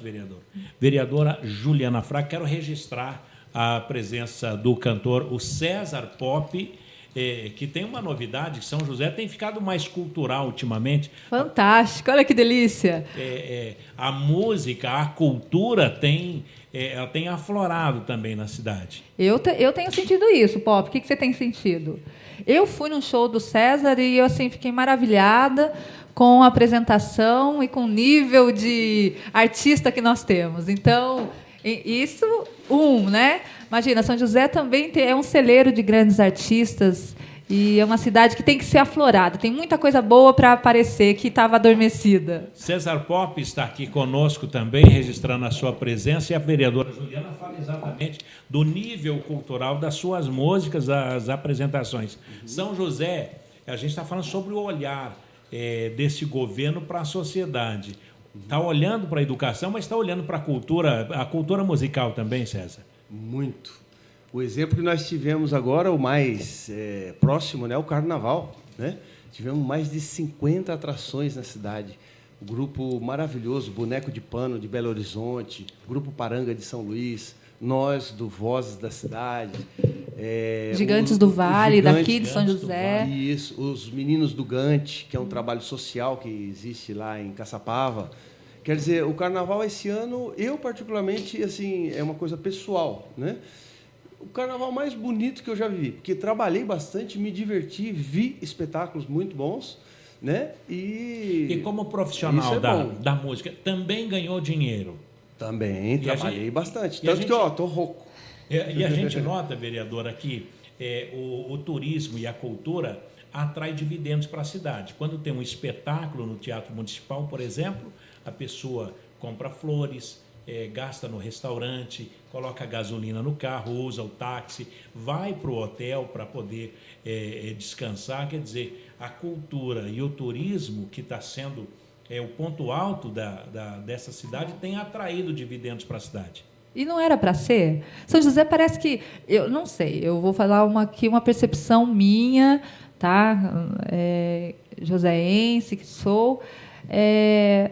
vereadora Juliana Fraga, quero registrar a presença do cantor, o César Pop, que tem uma novidade, que São José tem ficado mais cultural ultimamente. Fantástico, olha que delícia. A música, a cultura ela tem aflorado também na cidade. Eu tenho sentido isso, Pop. O que você tem sentido? Eu fui num show do César e eu assim, fiquei maravilhada com a apresentação e com o nível de artista que nós temos. Então, isso, né? Imagina, São José também é um celeiro de grandes artistas e é uma cidade que tem que ser aflorada. Tem muita coisa boa para aparecer que estava adormecida. César Pop está aqui conosco também, registrando a sua presença, e a vereadora Juliana fala exatamente do nível cultural das suas músicas, das apresentações. São José, a gente está falando sobre o olhar desse governo para a sociedade. Está olhando para a educação, mas está olhando para a cultura musical também, César? Muito. O exemplo que nós tivemos agora, o mais próximo, né, o Carnaval. Né? Tivemos mais de 50 atrações na cidade. O grupo maravilhoso, Boneco de Pano, de Belo Horizonte, Grupo Paranga, de São Luís, nós, do Vozes da Cidade. Gigantes do Vale, daqui de São José. Isso, os Meninos do Gante, que é um trabalho social que existe lá em Caçapava. Quer dizer, o Carnaval esse ano, eu particularmente, assim, é uma coisa pessoal, né? O Carnaval mais bonito que eu já vivi, porque trabalhei bastante, me diverti, vi espetáculos muito bons, né? E como profissional da música, também ganhou dinheiro? Também, trabalhei bastante. Tanto que, estou rouco. E a gente nota, vereadora, que o turismo e a cultura atrai dividendos para a cidade. Quando tem um espetáculo no Teatro Municipal, por exemplo, a pessoa compra flores, gasta no restaurante, coloca gasolina no carro, usa o táxi, vai para o hotel para poder descansar. Quer dizer, a cultura e o turismo, que está sendo o ponto alto dessa cidade, tem atraído dividendos para a cidade. E não era para ser? São José parece que... Eu não sei, eu vou falar aqui uma percepção minha, tá? Joseense que sou...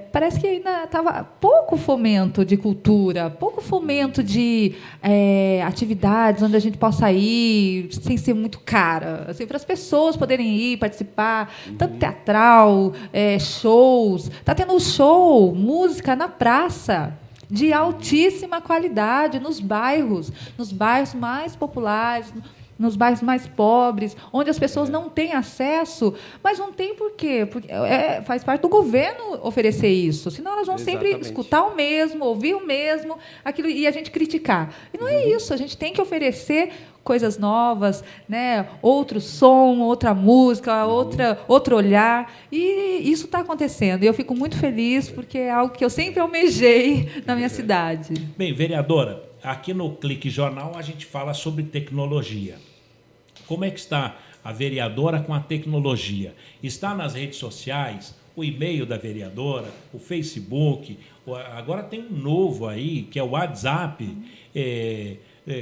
parece que ainda estava pouco fomento de cultura, pouco fomento de atividades onde a gente possa ir sem ser muito cara, assim, para as pessoas poderem ir, participar, tanto teatral, shows. Está tendo show, música na praça, de altíssima qualidade, nos bairros mais populares, nos bairros mais pobres, onde as pessoas não têm acesso, mas não tem por quê? Porque faz parte do governo oferecer isso, senão elas vão sempre escutar o mesmo, ouvir o mesmo, aquilo, e a gente criticar. E não é isso, a gente tem que oferecer coisas novas, né? Outro som, outra música, outro olhar, e isso está acontecendo. E eu fico muito feliz, porque é algo que eu sempre almejei na minha cidade. Bem, vereadora, aqui no Clique Jornal a gente fala sobre tecnologia. Como é que está a vereadora com a tecnologia? Está nas redes sociais, o e-mail da vereadora, o Facebook, agora tem um novo aí, que é o WhatsApp.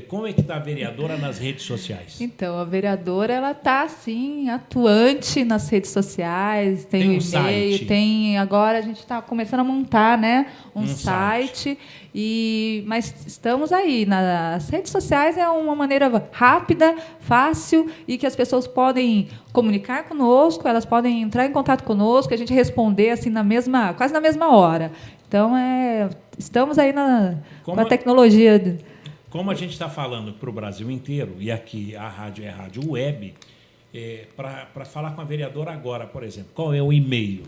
Como é que está a vereadora nas redes sociais? Então, a vereadora ela está assim, atuante nas redes sociais, tem o e-mail, agora a gente está começando a montar, né, um site. Mas estamos aí. Nas redes sociais é uma maneira rápida, fácil, e que as pessoas podem comunicar conosco, elas podem entrar em contato conosco, a gente responder assim quase na mesma hora. Então, estamos aí com a tecnologia. Como a gente está falando para o Brasil inteiro, e aqui a rádio é rádio web, para falar com a vereadora agora, por exemplo, qual é o e-mail?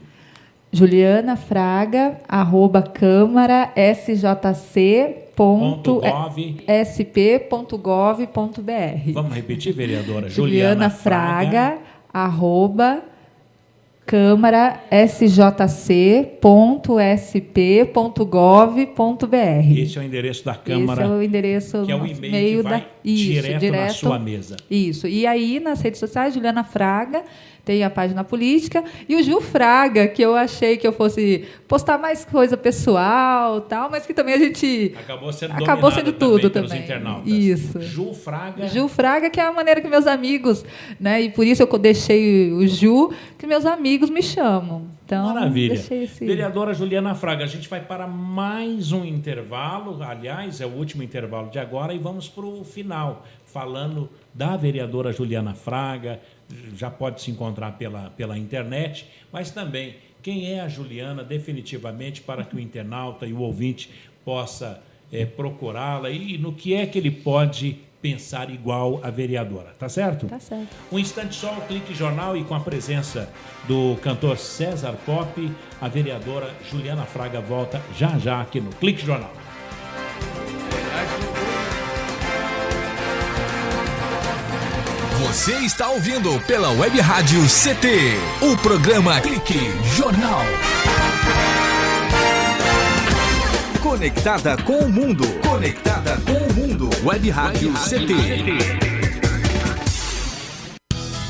julianafraga@câmara.sp.gov.br. Vamos repetir, vereadora? julianafraga@câmara.sjc.sp.gov.br. Esse é o endereço da Câmara. Esse é o endereço, que é o e-mail que vai direto na sua mesa. Isso. E aí, nas redes sociais, Juliana Fraga, tem a página política, e o Gil Fraga, que eu achei que eu fosse postar mais coisa pessoal, tal, mas que também a gente acabou sendo tudo pelos também. Internautas. Isso. Gil Fraga. Gil Fraga, que é a maneira que meus amigos, né, e por isso eu deixei o Gil, que meus amigos me chamam. Então, maravilha. Vereadora Juliana Fraga, a gente vai para mais um intervalo, aliás, é o último intervalo de agora, e vamos para o final, falando da vereadora Juliana Fraga. Já pode se encontrar pela internet, mas também quem é a Juliana definitivamente, para que o internauta e o ouvinte possa procurá-la e no que é que ele pode pensar igual a vereadora, tá certo? Tá certo. Um instante só, o Clique Jornal, e com a presença do cantor César Pop, a vereadora Juliana Fraga volta já aqui no Clique Jornal. Você está ouvindo pela Web Rádio CT, o programa Clique Jornal. Conectada com o mundo. Conectada com o mundo. Web Rádio CT.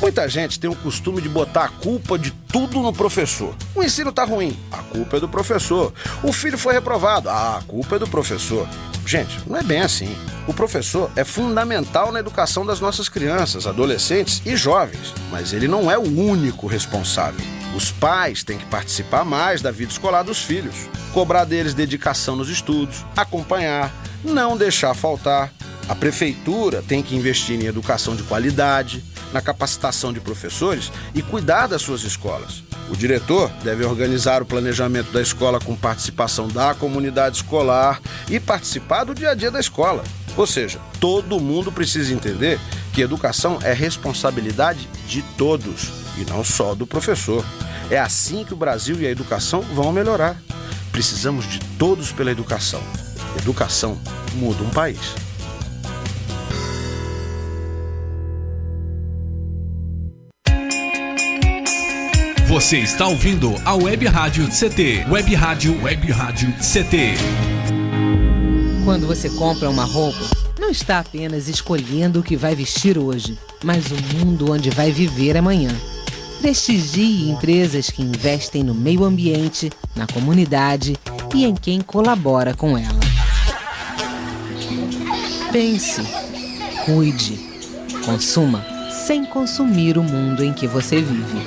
Muita gente tem o costume de botar a culpa de tudo no professor. O ensino tá ruim, a culpa é do professor. O filho foi reprovado, a culpa é do professor. Gente, não é bem assim. O professor é fundamental na educação das nossas crianças, adolescentes e jovens, mas ele não é o único responsável. Os pais têm que participar mais da vida escolar dos filhos, cobrar deles dedicação nos estudos, acompanhar, não deixar faltar. A prefeitura tem que investir em educação de qualidade, na capacitação de professores e cuidar das suas escolas. O diretor deve organizar o planejamento da escola com participação da comunidade escolar e participar do dia a dia da escola. Ou seja, todo mundo precisa entender que educação é responsabilidade de todos e não só do professor. É assim que o Brasil e a educação vão melhorar. Precisamos de todos pela educação. Educação muda um país. Você está ouvindo a Web Rádio CT. Web Rádio CT. Quando você compra uma roupa, não está apenas escolhendo o que vai vestir hoje, mas o mundo onde vai viver amanhã. Prestigie empresas que investem no meio ambiente, na comunidade e em quem colabora com ela. Pense, cuide, consuma sem consumir o mundo em que você vive.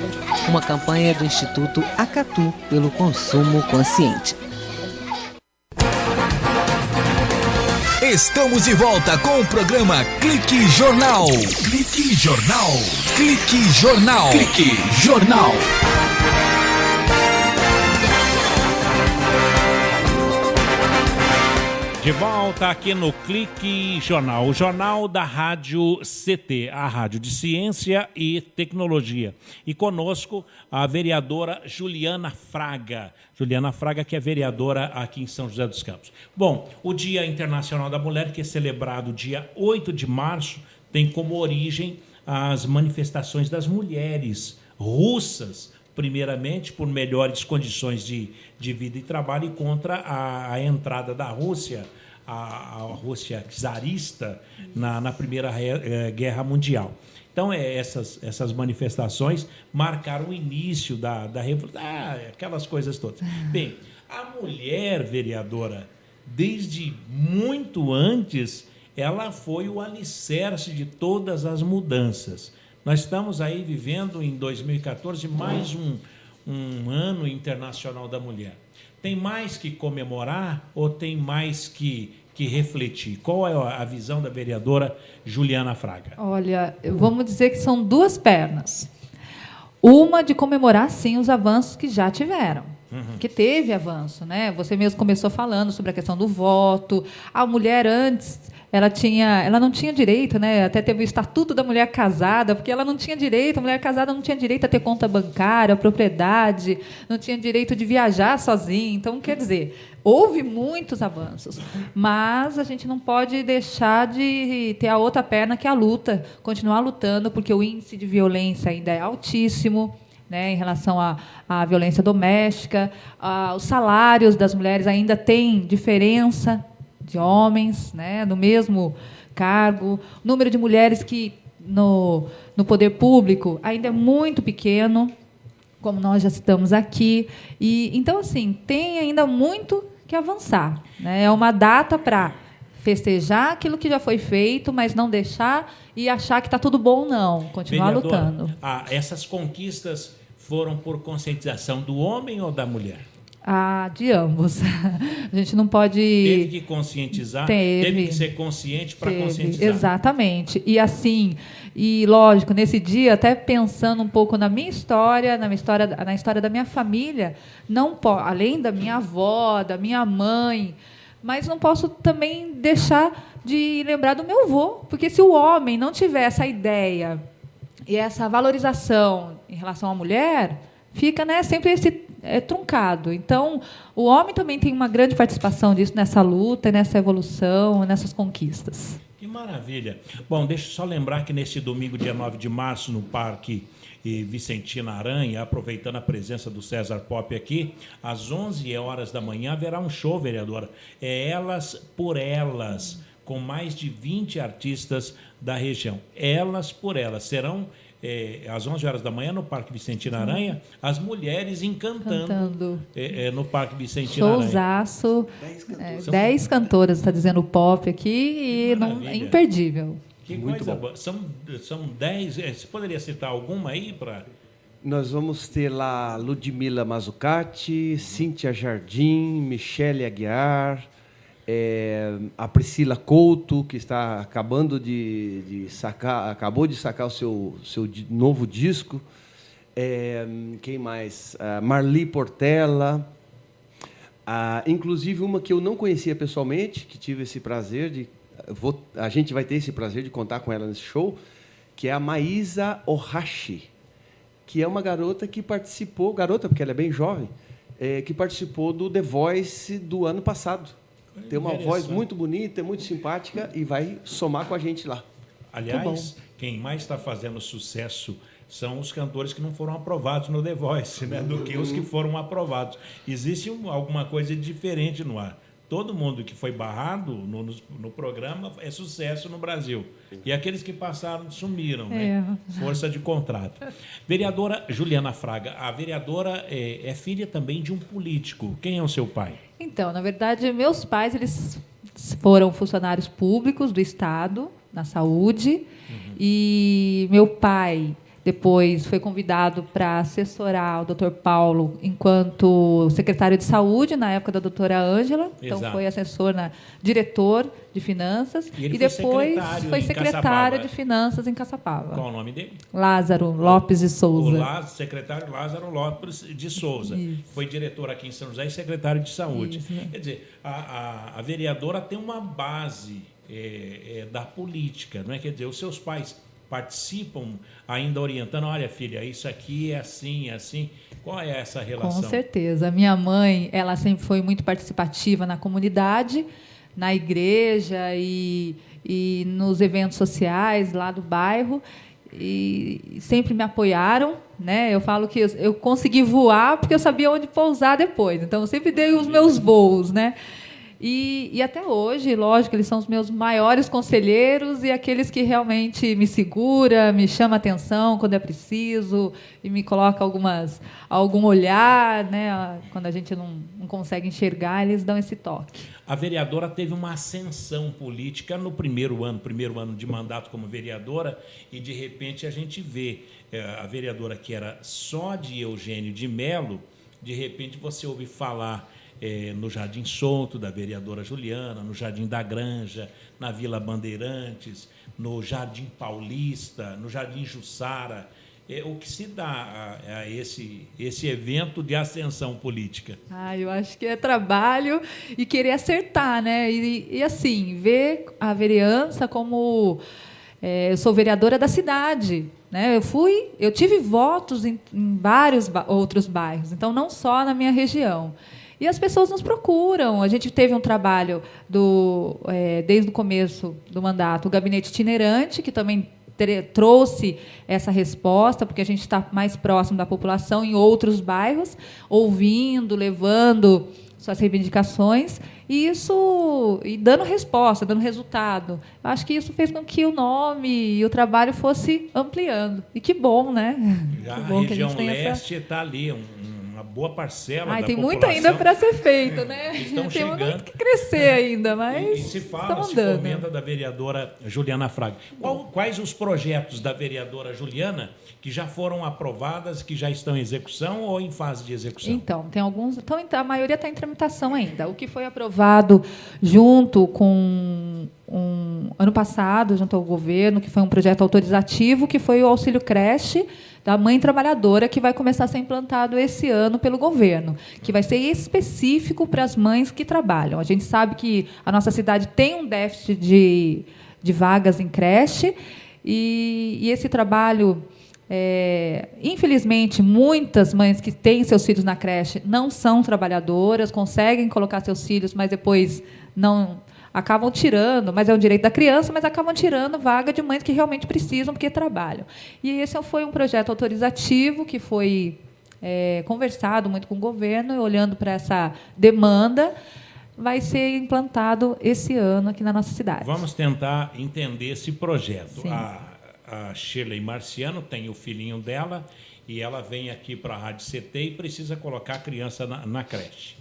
Uma campanha do Instituto Acatu pelo consumo consciente. Estamos de volta com o programa Clique Jornal. Clique Jornal. Clique Jornal. Clique Jornal. De volta aqui no Clique Jornal, o jornal da Rádio CT, a Rádio de Ciência e Tecnologia. E conosco a vereadora Juliana Fraga. Juliana Fraga, que é vereadora aqui em São José dos Campos. Bom, o Dia Internacional da Mulher, que é celebrado dia 8 de março, tem como origem as manifestações das mulheres russas, primeiramente por melhores condições de vida e trabalho, e contra a entrada da Rússia, a Rússia czarista, na Primeira Guerra Mundial. Então, essas manifestações marcaram o início da revolução, aquelas coisas todas. Bem, a mulher vereadora, desde muito antes, ela foi o alicerce de todas as mudanças. Nós estamos aí vivendo, em 2014, mais um ano internacional da mulher. Tem mais que comemorar ou tem mais que refletir? Qual é a visão da vereadora Juliana Fraga? Olha, vamos dizer que são duas pernas. Uma de comemorar, sim, os avanços que já tiveram. Que teve avanço, né? Você mesmo começou falando sobre a questão do voto. A mulher antes, ela não tinha direito, né? Até teve o Estatuto da Mulher Casada, porque ela não tinha direito, a mulher casada não tinha direito a ter conta bancária, propriedade, não tinha direito de viajar sozinha. Então, quer dizer, houve muitos avanços, mas a gente não pode deixar de ter a outra perna, que é a luta, continuar lutando, porque o índice de violência ainda é altíssimo, né, em relação à violência doméstica. Os salários das mulheres ainda têm diferença de homens, né, no mesmo cargo. O número de mulheres que no poder público ainda é muito pequeno, como nós já citamos aqui. Então, assim, tem ainda muito que avançar, né? É uma data para festejar aquilo que já foi feito, mas não deixar e achar que está tudo bom, não. Continuar lutando. Essas conquistas foram por conscientização do homem ou da mulher? De ambos. A gente não pode... Teve que conscientizar, teve que ser consciente para conscientizar. Exatamente. E assim, lógico, nesse dia, até pensando um pouco na minha história, na história da minha família, além da minha avó, da minha mãe, mas não posso também deixar de lembrar do meu avô, porque se o homem não tiver essa ideia e essa valorização em relação à mulher, fica, né, sempre truncado. Então, o homem também tem uma grande participação disso nessa luta, nessa evolução, nessas conquistas. Que maravilha. Bom, deixa eu só lembrar que neste domingo, dia 9 de março, no Parque Vicentina Aranha, aproveitando a presença do César Pop aqui, às 11 horas da manhã haverá um show, vereadora. É Elas por Elas, com mais de 20 artistas da região. Elas por Elas. Serão... às 11 horas da manhã, no Parque Vicentina Aranha, as mulheres encantando. No Parque Vicentina Aranha. Showzaço. 10 cantoras, está dizendo o Pop aqui, é imperdível. Que muito coisa boa. São 10. Você poderia citar alguma aí para... Nós vamos ter lá Ludmila Mazzucati, Cíntia Jardim, Michele Aguiar, a Priscila Couto, que está acabou de sacar o seu novo disco. Quem mais? Marli Portela. Inclusive uma que eu não conhecia pessoalmente, que tive esse prazer a gente vai ter esse prazer de contar com ela nesse show, que é a Maísa Ohashi, que é uma garota que participou, porque ela é bem jovem, que participou do The Voice do ano passado. Tem uma voz muito bonita, muito simpática e vai somar com a gente lá. Aliás, quem mais está fazendo sucesso são os cantores que não foram aprovados no The Voice, né, do que os que foram aprovados. Existe alguma coisa diferente no ar. Todo mundo que foi barrado no programa é sucesso no Brasil. E aqueles que passaram sumiram, né? Força de contrato. Vereadora Juliana Fraga, a vereadora é filha também de um político. Quem é o seu pai? Então, na verdade, meus pais eles foram funcionários públicos do Estado, na saúde, e meu pai depois foi convidado para assessorar o Dr. Paulo enquanto secretário de saúde, na época da doutora Ângela. Então, foi diretor de finanças. E depois foi secretário de finanças em Caçapava. Qual o nome dele? Lázaro Lopes de Souza. O secretário Lázaro Lopes de Souza. Isso. Foi diretor aqui em São José e secretário de saúde. Isso, né? Quer dizer, a vereadora tem uma base da política, não é? Quer dizer, os seus pais participam ainda orientando, olha, filha, isso aqui é assim, é assim. Qual é essa relação? Com certeza. A minha mãe, ela sempre foi muito participativa na comunidade, na igreja e nos eventos sociais lá do bairro, e sempre me apoiaram, né? Eu falo que eu consegui voar porque eu sabia onde pousar depois. Então, eu sempre dei os meus voos, né? E até hoje, lógico, eles são os meus maiores conselheiros e aqueles que realmente me seguram, me chamam a atenção quando é preciso e me colocam algum olhar, né? Quando a gente não consegue enxergar, eles dão esse toque. A vereadora teve uma ascensão política no primeiro ano de mandato como vereadora, e, de repente, a gente vê a vereadora que era só de Eugênio de Melo, de repente você ouve falar no Jardim Solto, da vereadora Juliana, no Jardim da Granja, na Vila Bandeirantes, no Jardim Paulista, no Jardim Jussara. O que se dá a esse evento de ascensão política? Eu acho que é trabalho e querer acertar, né? E assim, ver a vereança como... eu sou vereadora da cidade, né? Eu tive votos em vários outros bairros, então não só na minha região. E as pessoas nos procuram. A gente teve um trabalho desde o começo do mandato, o gabinete itinerante, que também trouxe essa resposta, porque a gente está mais próximo da população em outros bairros, ouvindo, levando suas reivindicações, e dando resposta, dando resultado. Eu acho que isso fez com que o nome e o trabalho fosse ampliando. E que bom, né? Já que bom a região que a gente leste está ali, uma boa parcela da tem população. muito ainda para ser feito, né? Estão tem chegando. muito que crescer ainda, mas E se comenta da vereadora Juliana Fraga. Quais os projetos da vereadora Juliana que já foram aprovados, que já estão em execução ou em fase de execução? Então, tem alguns. Então, a maioria está em tramitação ainda. O que foi aprovado junto com ano passado, junto ao governo, que foi um projeto autorizativo, que foi o auxílio creche da mãe trabalhadora, que vai começar a ser implantado esse ano pelo governo, que vai ser específico para as mães que trabalham. A gente sabe que a nossa cidade tem um déficit de vagas em creche, e esse trabalho, infelizmente, muitas mães que têm seus filhos na creche não são trabalhadoras, conseguem colocar seus filhos, mas depois não acabam tirando, mas é o direito da criança, mas acabam tirando vaga de mães que realmente precisam porque trabalham. E esse foi um projeto autorizativo que foi conversado muito com o governo, olhando para essa demanda, vai ser implantado esse ano aqui na nossa cidade. Vamos tentar entender esse projeto. Sim. A Shirley Marciano tem o filhinho dela e ela vem aqui para a Rádio CT e precisa colocar a criança na creche.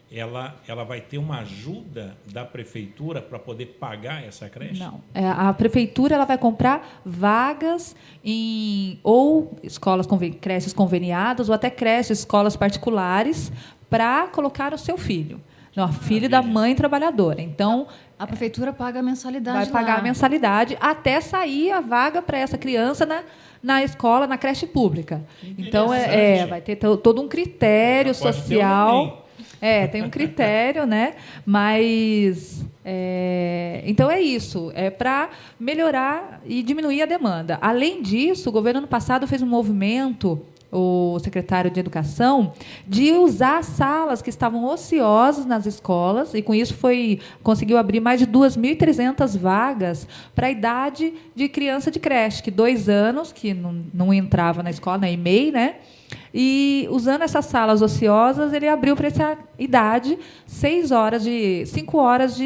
Ela vai ter uma ajuda da prefeitura para poder pagar essa creche? Não. A prefeitura ela vai comprar vagas em ou creches conveniadas ou até creches, escolas particulares, para colocar o seu filho. Não, filho da mãe trabalhadora. Então, a prefeitura paga a mensalidade. Vai pagar a mensalidade até sair a vaga para essa criança na escola, na creche pública. Então, vai ter todo um critério social. Tem um critério, né? Mas então é isso, é para melhorar e diminuir a demanda. Além disso, o governo ano passado fez um movimento, o secretário de Educação, de usar salas que estavam ociosas nas escolas, e com isso conseguiu abrir mais de 2.300 vagas para a idade de criança de creche, que 2 anos, que não entrava na escola, na EMEI, né? E, usando essas salas ociosas, ele abriu para essa idade 5 horas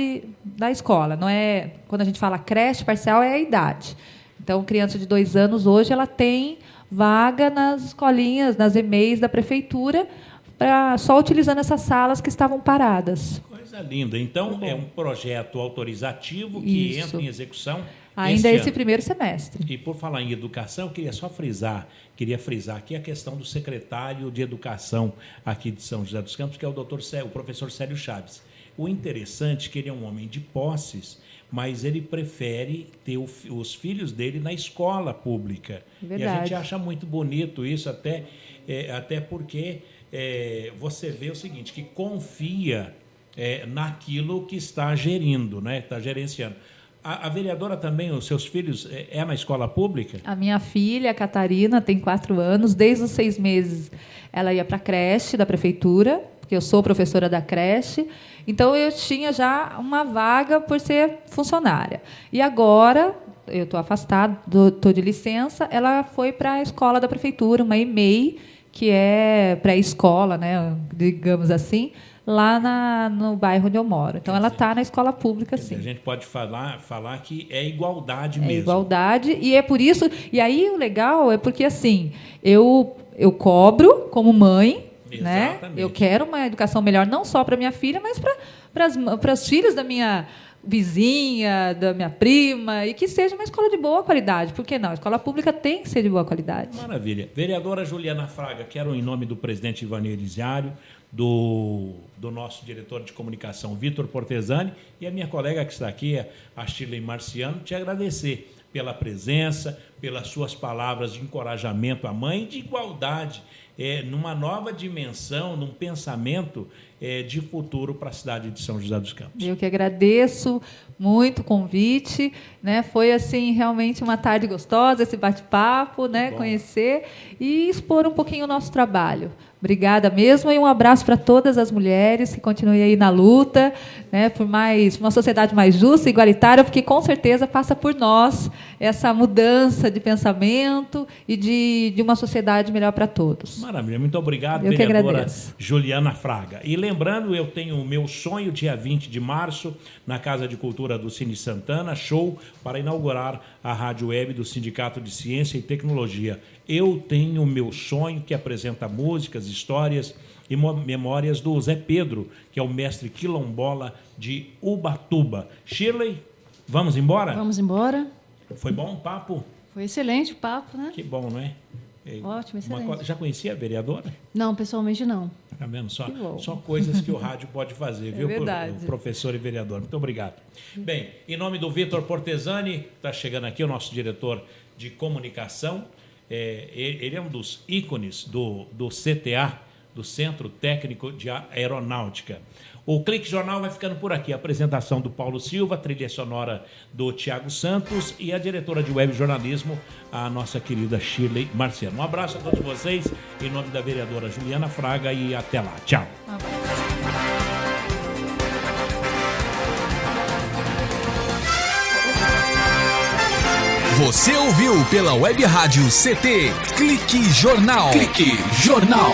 da escola. Não é, quando a gente fala creche parcial, é a idade. Então, criança de 2 anos, hoje, ela tem vaga nas escolinhas, nas EMEIs da prefeitura, só utilizando essas salas que estavam paradas. Coisa linda. Então, é um projeto autorizativo que entra em execução ainda esse primeiro semestre. E, por falar em educação, eu queria frisar aqui a questão do secretário de Educação aqui de São José dos Campos, que é o professor Célio Chaves. O interessante é que ele é um homem de posses, mas ele prefere ter os filhos dele na escola pública. Verdade. E a gente acha muito bonito isso, até porque você vê o seguinte, que confia naquilo que está gerindo, né? Está gerenciando. A vereadora também, os seus filhos, na escola pública? A minha filha, a Catarina, tem 4 anos. Desde os 6 meses, ela ia para a creche da prefeitura, porque eu sou professora da creche. Então, eu tinha já uma vaga por ser funcionária. E agora, eu estou afastada, estou de licença, ela foi para a escola da prefeitura, uma EMEI, que é pré-escola, né, digamos assim, lá no bairro onde eu moro. Então, ela está na escola pública, sim. A gente pode falar que é igualdade mesmo. É igualdade, e é por isso... E aí, o legal é porque, assim, eu cobro como mãe, né? Eu quero uma educação melhor, não só para minha filha, mas para os filhos da minha vizinha, da minha prima, e que seja uma escola de boa qualidade. Por que não? A escola pública tem que ser de boa qualidade. Maravilha. Vereadora Juliana Fraga, quero, em nome do presidente Ivanir Elisiário, do nosso diretor de comunicação, Vitor Portesani, e a minha colega que está aqui, a Shirley Marciano, te agradecer pela presença, pelas suas palavras de encorajamento à mãe, de igualdade, numa nova dimensão, num pensamento de futuro para a cidade de São José dos Campos. Eu que agradeço muito o convite, né? Foi assim realmente uma tarde gostosa, esse bate-papo, né? Conhecer e expor um pouquinho o nosso trabalho. Obrigada mesmo, e um abraço para todas as mulheres que continuem aí na luta, né, por uma sociedade mais justa e igualitária, porque com certeza passa por nós essa mudança de pensamento e de uma sociedade melhor para todos. Maravilha, muito obrigado, Eu vereadora Juliana Fraga. E lembrando, eu tenho o meu sonho, dia 20 de março, na Casa de Cultura do Cine Santana, show para inaugurar a rádio web do Sindicato de Ciência e Tecnologia. Eu tenho o meu sonho, que apresenta músicas, histórias e memórias do Zé Pedro, que é o mestre quilombola de Ubatuba. Shirley, vamos embora? Vamos embora. Foi bom o papo? Foi excelente o papo, né? Que bom, não é? Ótimo, excelente. Já conhecia a vereadora? Não, pessoalmente não. Tá vendo? Só coisas que o rádio pode fazer, viu? Verdade. O professor e vereador. Muito obrigado. Bem, em nome do Vitor Portesani, está chegando aqui o nosso diretor de comunicação. Ele é um dos ícones do CTA, do Centro Técnico de Aeronáutica. O Clique Jornal vai ficando por aqui. A apresentação do Paulo Silva, trilha sonora do Tiago Santos e a diretora de web jornalismo, a nossa querida Shirley Marciano. Um abraço a todos vocês, em nome da vereadora Juliana Fraga, e até lá. Tchau. Você ouviu pela Web Rádio CT Clique Jornal. Clique Jornal.